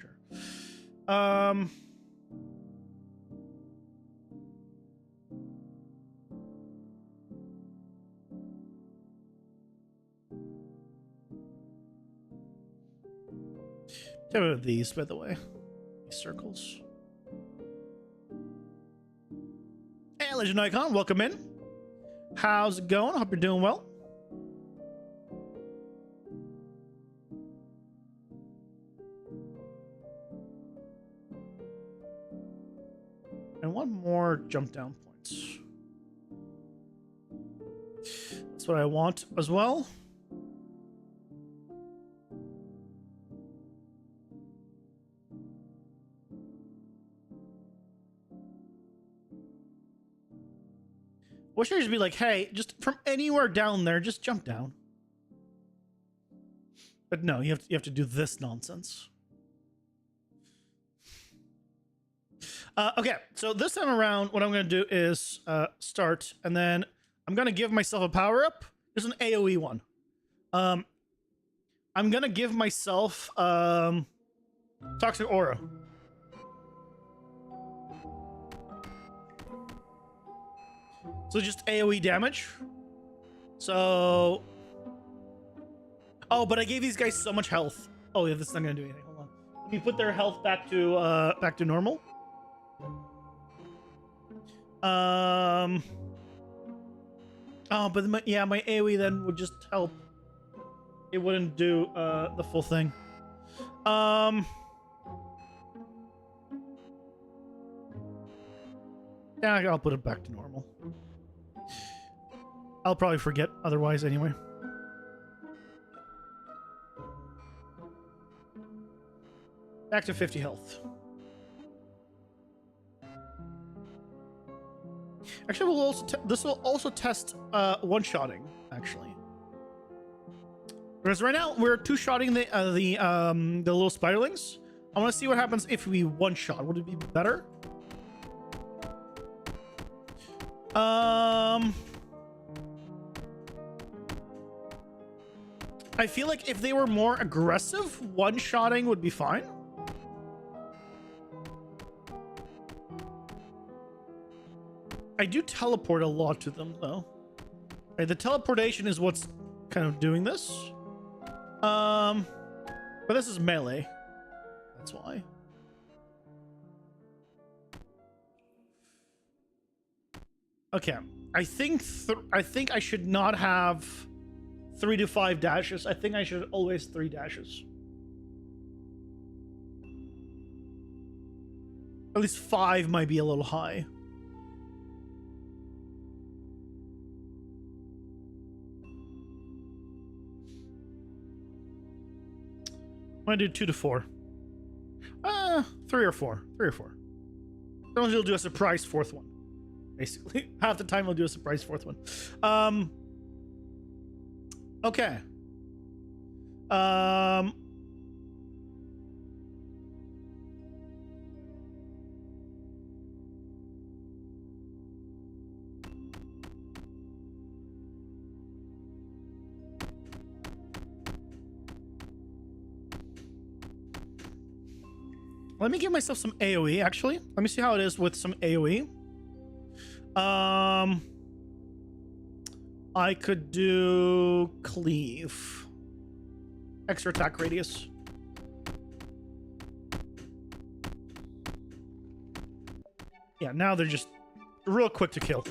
B: Sure. Get rid of these, by the way. These circles. Hey, Legend Icon, welcome in. How's it going? Hope you're doing well. And one more jump down points. That's what I want as well. Wish I just be like, hey, just from anywhere down there, just jump down. But no, you have to do this nonsense. Okay, so this time around, what I'm going to do is start, and then I'm going to give myself a power-up. There's an AoE one. I'm going to give myself Toxic Aura. So just AoE damage. So... Oh, but I gave these guys so much health. Oh, yeah, this is not going to do anything. Hold on. Let me put their health back to normal. Oh, but my AoE then would just help. It wouldn't do the full thing. Yeah, I'll put it back to normal. I'll probably forget otherwise anyway. Back to 50 health. Actually, this will also test one-shotting, actually. Because right now we're two-shotting the little spiderlings. I want to see what happens if we one-shot. Would it be better? I feel like if they were more aggressive, one-shotting would be fine. I do teleport a lot to them, though. Right, the teleportation is what's kind of doing this. But this is melee. That's why. Okay, I think I should not have 3 to 5 dashes. I think I should always 3 dashes. At least 5 might be a little high. I'm gonna do 2 to 4. 3 or 4. 3 or 4. Sometimes you'll do a surprise 4th one. Basically, half the time we'll do a surprise 4th one. Okay. Let me give myself some AoE, actually. Let me see how it is with some AoE. I could do cleave. Extra attack radius. Yeah, now they're just real quick to kill.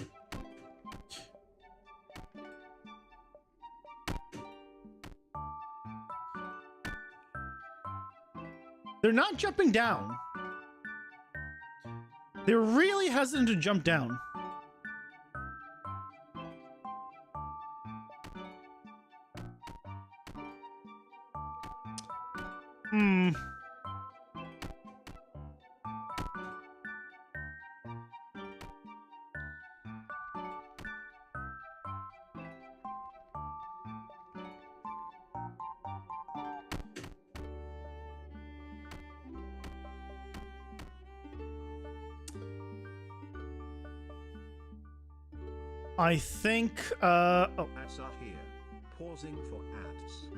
B: They're not jumping down. They're really hesitant to jump down. I think, oh.
A: Ads are here. Pausing for ads.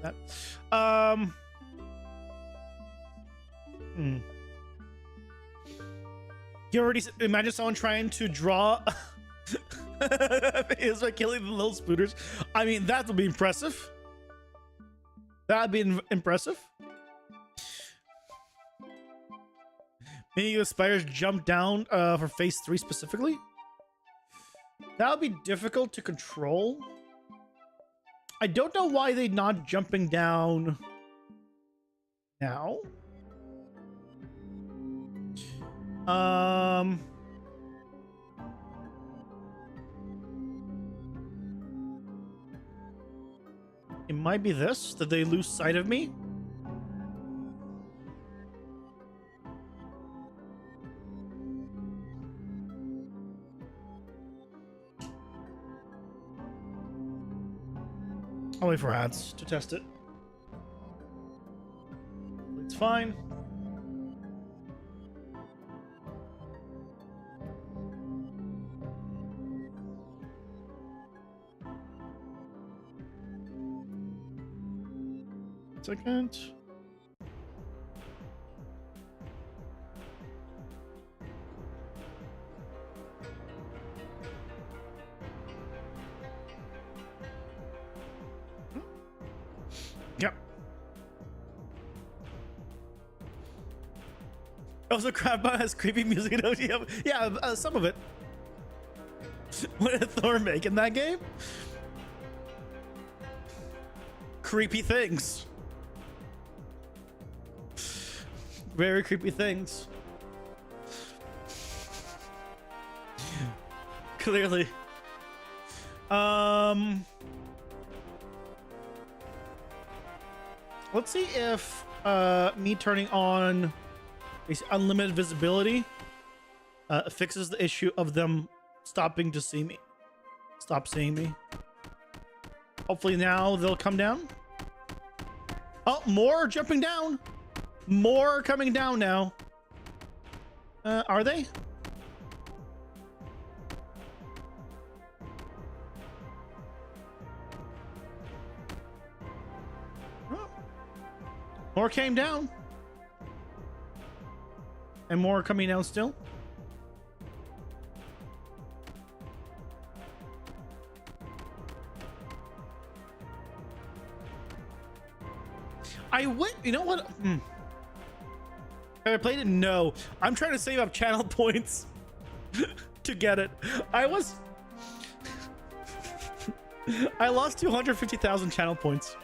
B: That. You already imagine someone trying to draw is by killing the little spooters. I mean, that would be impressive. That'd be impressive. Maybe the spiders jump down for phase 3 specifically. That would be difficult to control. I don't know why they're not jumping down now. It might be this. Did they lose sight of me? I'll wait for ads to test it. It's fine. Second. Yep. Also, Crabot has creepy music in OGM. Yeah, some of it. What did Thor make in that game? Creepy things. Very creepy things. Clearly. Let's see if me turning on unlimited visibility fixes the issue of them stopping to see me. Stop seeing me. Hopefully now they'll come down. Oh, more jumping down. More coming down now. Are they? Oh. More came down. And more coming down still. You know what? Have I played it? No. I'm trying to save up channel points to get it. I lost 250,000 channel points.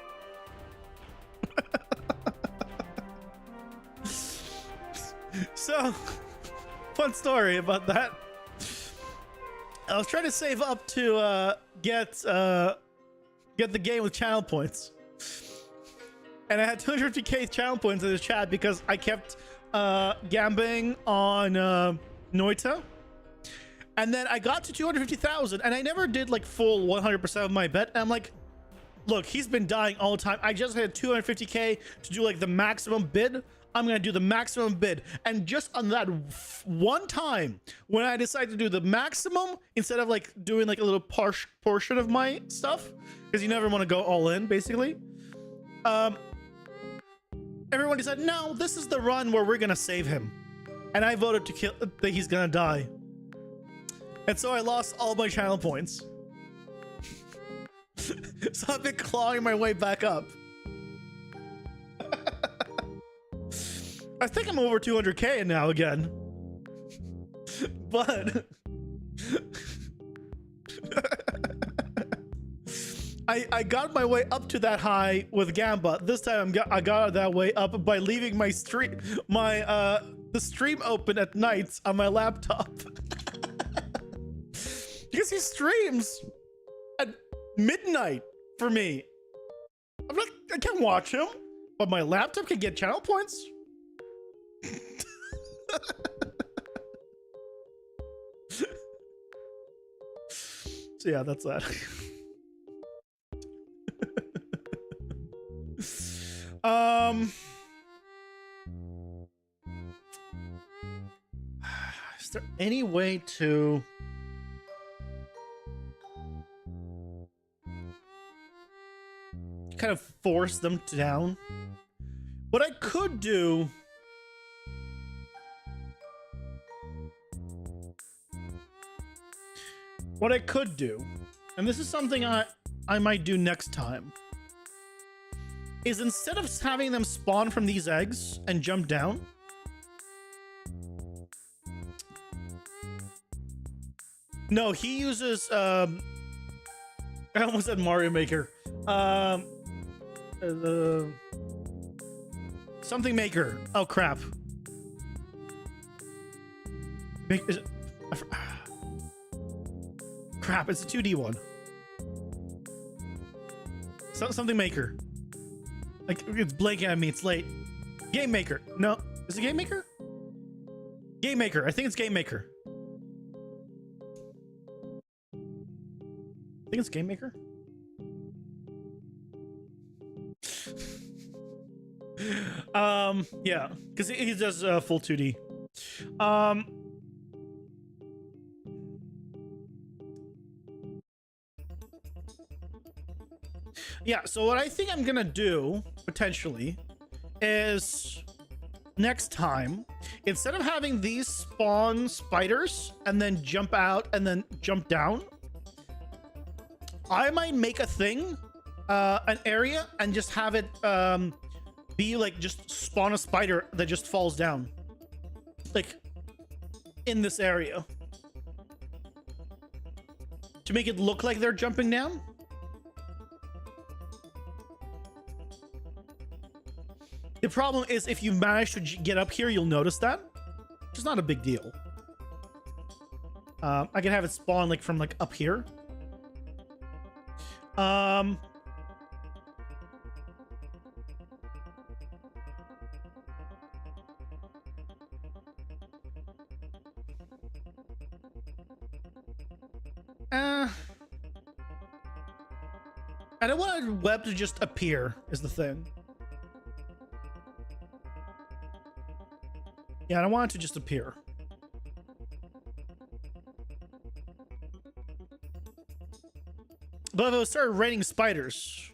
B: So, fun story about that. I was trying to save up to get the game with channel points. And I had 250k channel points in this chat because I kept gambling on Noita. And then I got to 250,000 and I never did like full 100% of my bet. And I'm like, look, he's been dying all the time. I just had 250k to do like the maximum bid. I'm going to do the maximum bid. And just on that one time when I decided to do the maximum instead of like doing like a little portion of my stuff, because you never want to go all in basically. everyone decided, no, this is the run where we're gonna save him. And I voted to kill that he's gonna die. And so I lost all my channel points. So I've been clawing my way back up. I think I'm over 200k now again. But I got my way up to that high with Gamba. This time I got that way up by leaving my the stream open at night on my laptop. Because he streams at midnight for me. I can't watch him, but my laptop can get channel points. So yeah, that's that. Is there any way to kind of force them down? What I could do and this is something I might do next time, is instead of having them spawn from these eggs and jump down, no, he uses I almost said Mario Maker. Something Maker. Oh crap. Is it, crap, it's a 2D one. Something Maker. Like, it's blanking at me, it's late. Game Maker. No, is it Game Maker? Game Maker, I think it's Game Maker. I think it's Game Maker. Yeah, because he does full 2D. Yeah, so what I think I'm gonna do potentially is next time, instead of having these spawn spiders and then jump out and then jump down, I might make a thing, an area, and just have it be like just spawn a spider that just falls down, like in this area, to make it look like they're jumping down. The problem is if you manage to get up here, you'll notice that, which is not a big deal. I can have it spawn like from like up here. I don't want a web to just appear, is the thing. Yeah, I don't want it to just appear. But if it started raining spiders,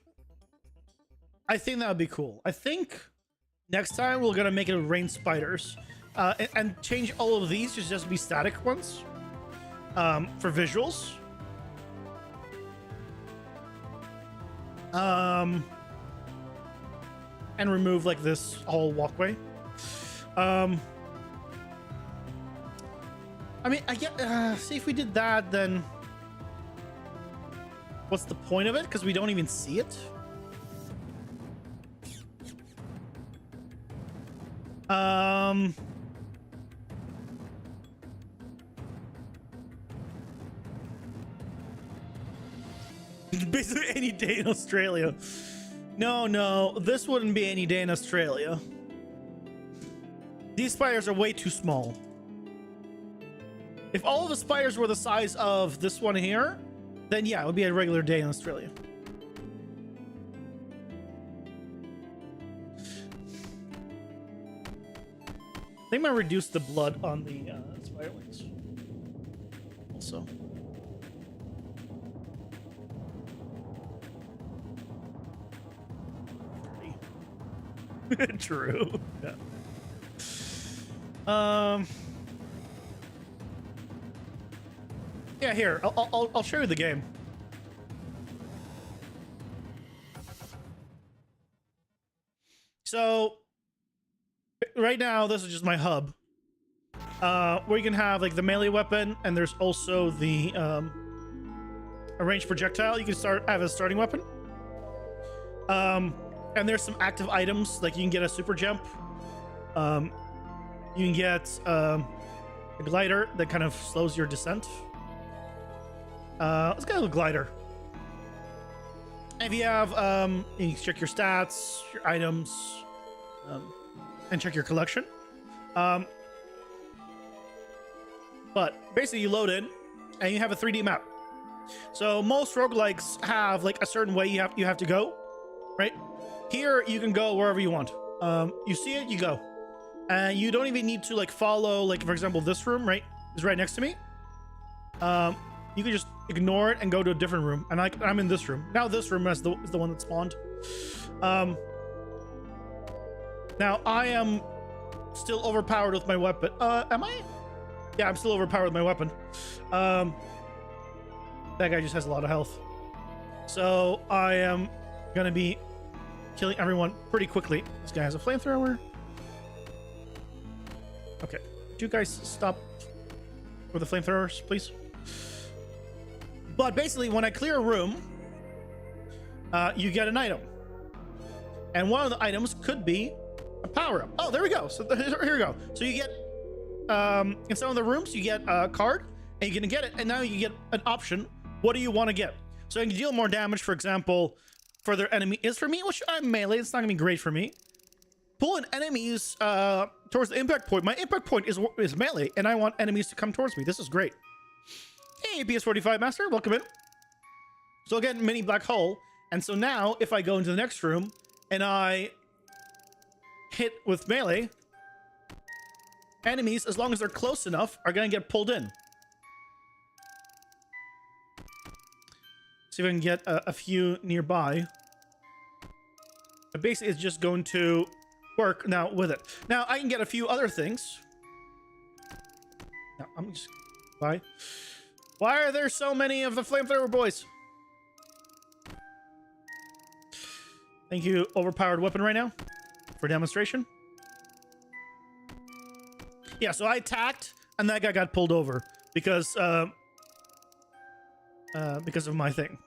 B: I think that would be cool. I think next time we're gonna make it rain spiders, and change all of these to just be static ones, for visuals. And remove like this whole walkway. I mean, I get, see, if we did that, then what's the point of it? Because we don't even see it. Basically any day in Australia. No, this wouldn't be any day in Australia. These spiders are way too small. If all of the spiders were the size of this one here, then yeah, it would be a regular day in Australia. I think I might reduce the blood on the spider wings. Also. True. Yeah. Yeah, here. I'll show you the game. So right now, this is just my hub, where you can have like the melee weapon, and there's also the a ranged projectile. You can have a starting weapon. And there's some active items, like you can get a super jump. You can get a glider that kind of slows your descent. Let's go with a glider. If you have, you can check your stats, your items, and check your collection. But basically you load in and you have a 3D map. So most roguelikes have like a certain way you have to go, right? Here you can go wherever you want. You see it, you go. And you don't even need to like follow, like for example, this room, right? Is right next to me. You can just ignore it and go to a different room. And I'm in this room. Now this room is the one that spawned. Now I am still overpowered with my weapon. Am I? Yeah, I'm still overpowered with my weapon. That guy just has a lot of health. So I am gonna be killing everyone pretty quickly. This guy has a flamethrower. Okay, do you guys stop with the flamethrowers, please? But basically, when I clear a room, you get an item. And one of the items could be a power-up. Oh, there we go. So here we go. So you get, in some of the rooms, you get a card, and you're gonna get it, and now you get an option. What do you want to get? So you can deal more damage, for example, for their enemy is for me, which I'm melee. It's not gonna be great for me. Pulling enemies towards the impact point. My impact point is melee, and I want enemies to come towards me. This is great. Hey, PS45 Master, welcome in. So again, mini black hole. And so now, if I go into the next room and I hit with melee, enemies, as long as they're close enough, are gonna get pulled in. See if I can get a few nearby. But basically, it's just going to work now with it. Now, I can get a few other things. Now, I'm just... Why are there so many of the flamethrower boys? Thank you, overpowered weapon right now, for demonstration. Yeah, so I attacked, and that guy got pulled over because of my thing.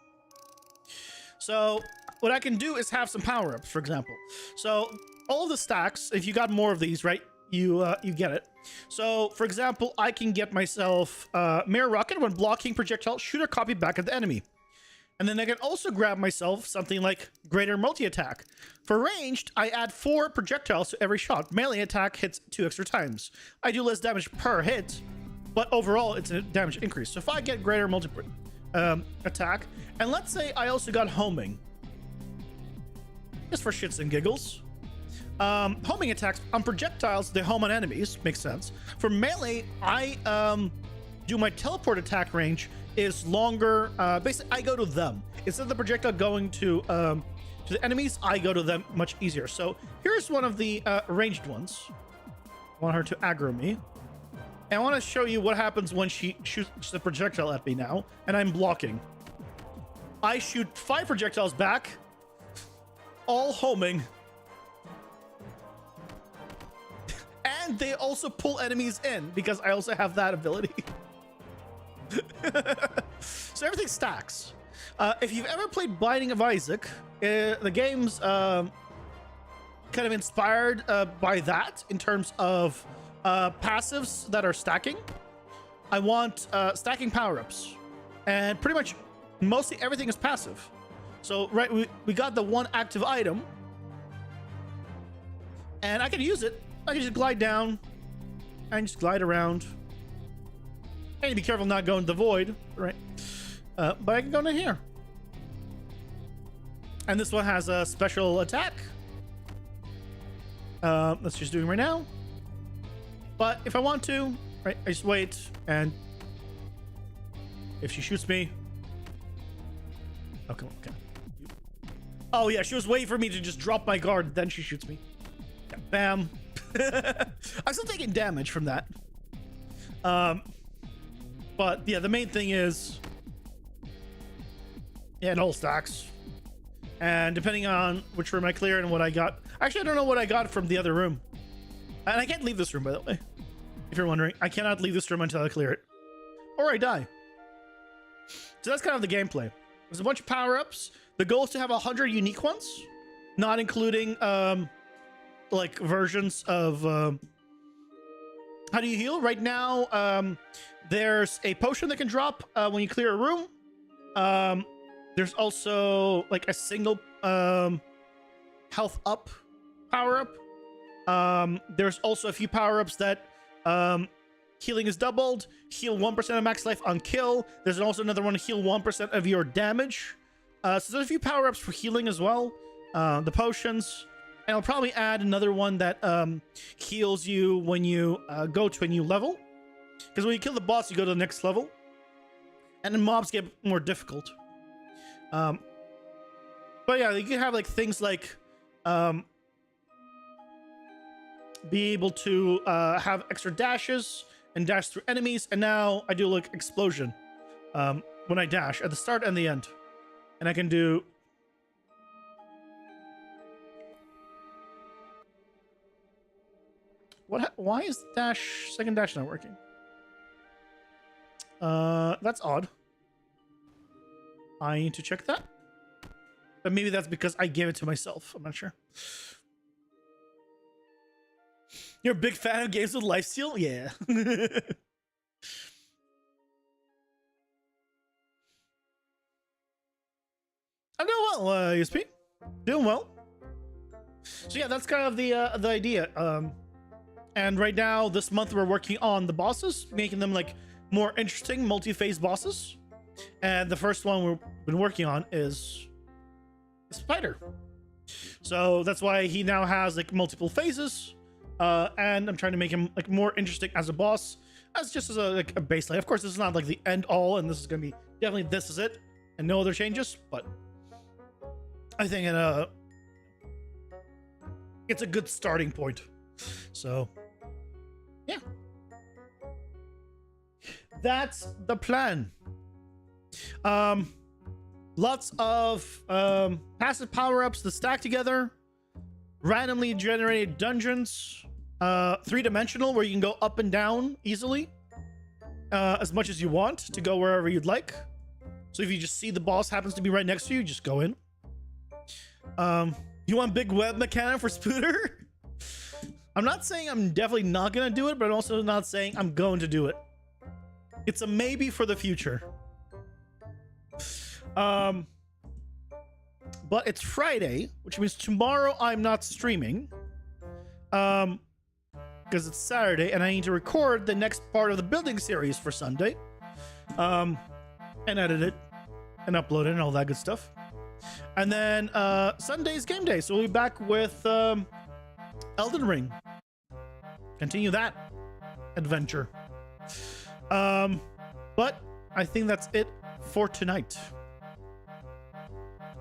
B: So what I can do is have some power-ups, for example. So all the stacks, if you got more of these, right, you get it. So for example, I can get myself mirror rocket. When blocking projectile, shoot a copy back at the enemy. And then I can also grab myself something like greater multi-attack. For ranged, I add 4 projectiles to every shot. Melee attack hits 2 extra times. I do less damage per hit, but overall it's a damage increase. So if I get greater attack, and let's say I also got homing, just for shits and giggles. Homing attacks on projectiles, they home on enemies, makes sense. For melee, I do my teleport attack range is longer. Basically, I go to them instead of the projectile going to the enemies. I go to them much easier. So here's one of the ranged ones. I want her to aggro me, and I want to show you what happens when she shoots the projectile at me now, and I'm blocking. I shoot 5 projectiles back, all homing. And they also pull enemies in because I also have that ability. So everything stacks. If you've ever played Binding of Isaac, the game's kind of inspired by that in terms of passives that are stacking. I want stacking power-ups, and pretty much mostly everything is passive. So right, we got the one active item, and I can use it. I can just glide down and just glide around. I need to be careful not going to the void, right? But I can go in here. And this one has a special attack. Let's just do it right now. But if I want to, right, I just wait, and if she shoots me, oh, come on, okay. Oh yeah, she was waiting for me to just drop my guard, then she shoots me. Bam. I'm still taking damage from that. But yeah, the main thing is, yeah, it all stacks. And depending on which room I clear and what I got, actually, I don't know what I got from the other room. And I can't leave this room, by the way. If you're wondering, I cannot leave this room until I clear it, or I die. So that's kind of the gameplay. There's a bunch of power-ups. The goal is to have 100 unique ones, not including like versions of how do you heal. Right now, there's a potion that can drop when you clear a room. There's also like a single health up power-up. There's also a few power-ups that healing is doubled, heal 1% of max life on kill. There's also another one to heal 1% of your damage. So there's a few power-ups for healing as well. The potions. And I'll probably add another one that heals you when you go to a new level. Because when you kill the boss, you go to the next level. And then mobs get more difficult. But yeah, you can have like things like be able to have extra dashes and dash through enemies. And now I do like explosion when I dash at the start and the end. And I can do... Why is the dash, second dash not working? That's odd. I need to check that. But maybe that's because I gave it to myself. I'm not sure. You're a big fan of games with lifesteal? Yeah. I'm doing well, ESP. Doing well. So yeah, that's kind of the idea. And right now, this month, we're working on the bosses, making them like more interesting, multi-phase bosses. And the first one we've been working on is the spider. So that's why he now has like multiple phases. And I'm trying to make him like more interesting as a boss, as just as a baseline. Of course, this is not like the end all, and this is gonna be definitely this is it, and no other changes. But I think it's a good starting point. So yeah, that's the plan. Lots of passive power-ups that stack together, randomly generated dungeons, 3-dimensional where you can go up and down easily, as much as you want to go wherever you'd like. So if you just see the boss happens to be right next to you, just go in. You want big web mechanic for Spooter? I'm not saying I'm definitely not gonna do it, but I'm also not saying I'm going to do it. It's a maybe for the future. But it's Friday, which means tomorrow I'm not streaming. Because it's Saturday and I need to record the next part of the building series for Sunday. And edit it and upload it and all that good stuff. And then Sunday's game day, so we'll be back with Elden Ring. Continue that adventure. But I think that's it for tonight.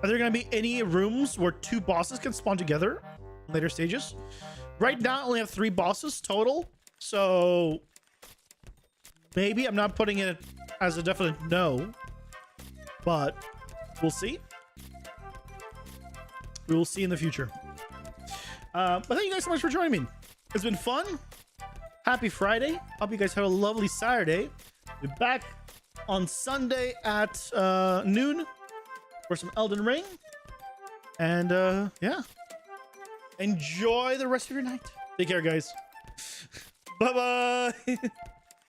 B: Are there going to be any rooms where 2 bosses can spawn together in later stages? Right now, I only have 3 bosses total. So maybe I'm not putting it as a definite no, but we'll see. We will see in the future. But thank you guys so much for joining me. It's been fun. Happy Friday. Hope you guys have a lovely Saturday. We'll be back on Sunday at noon for some Elden Ring. And yeah. Enjoy the rest of your night. Take care, guys. Bye-bye.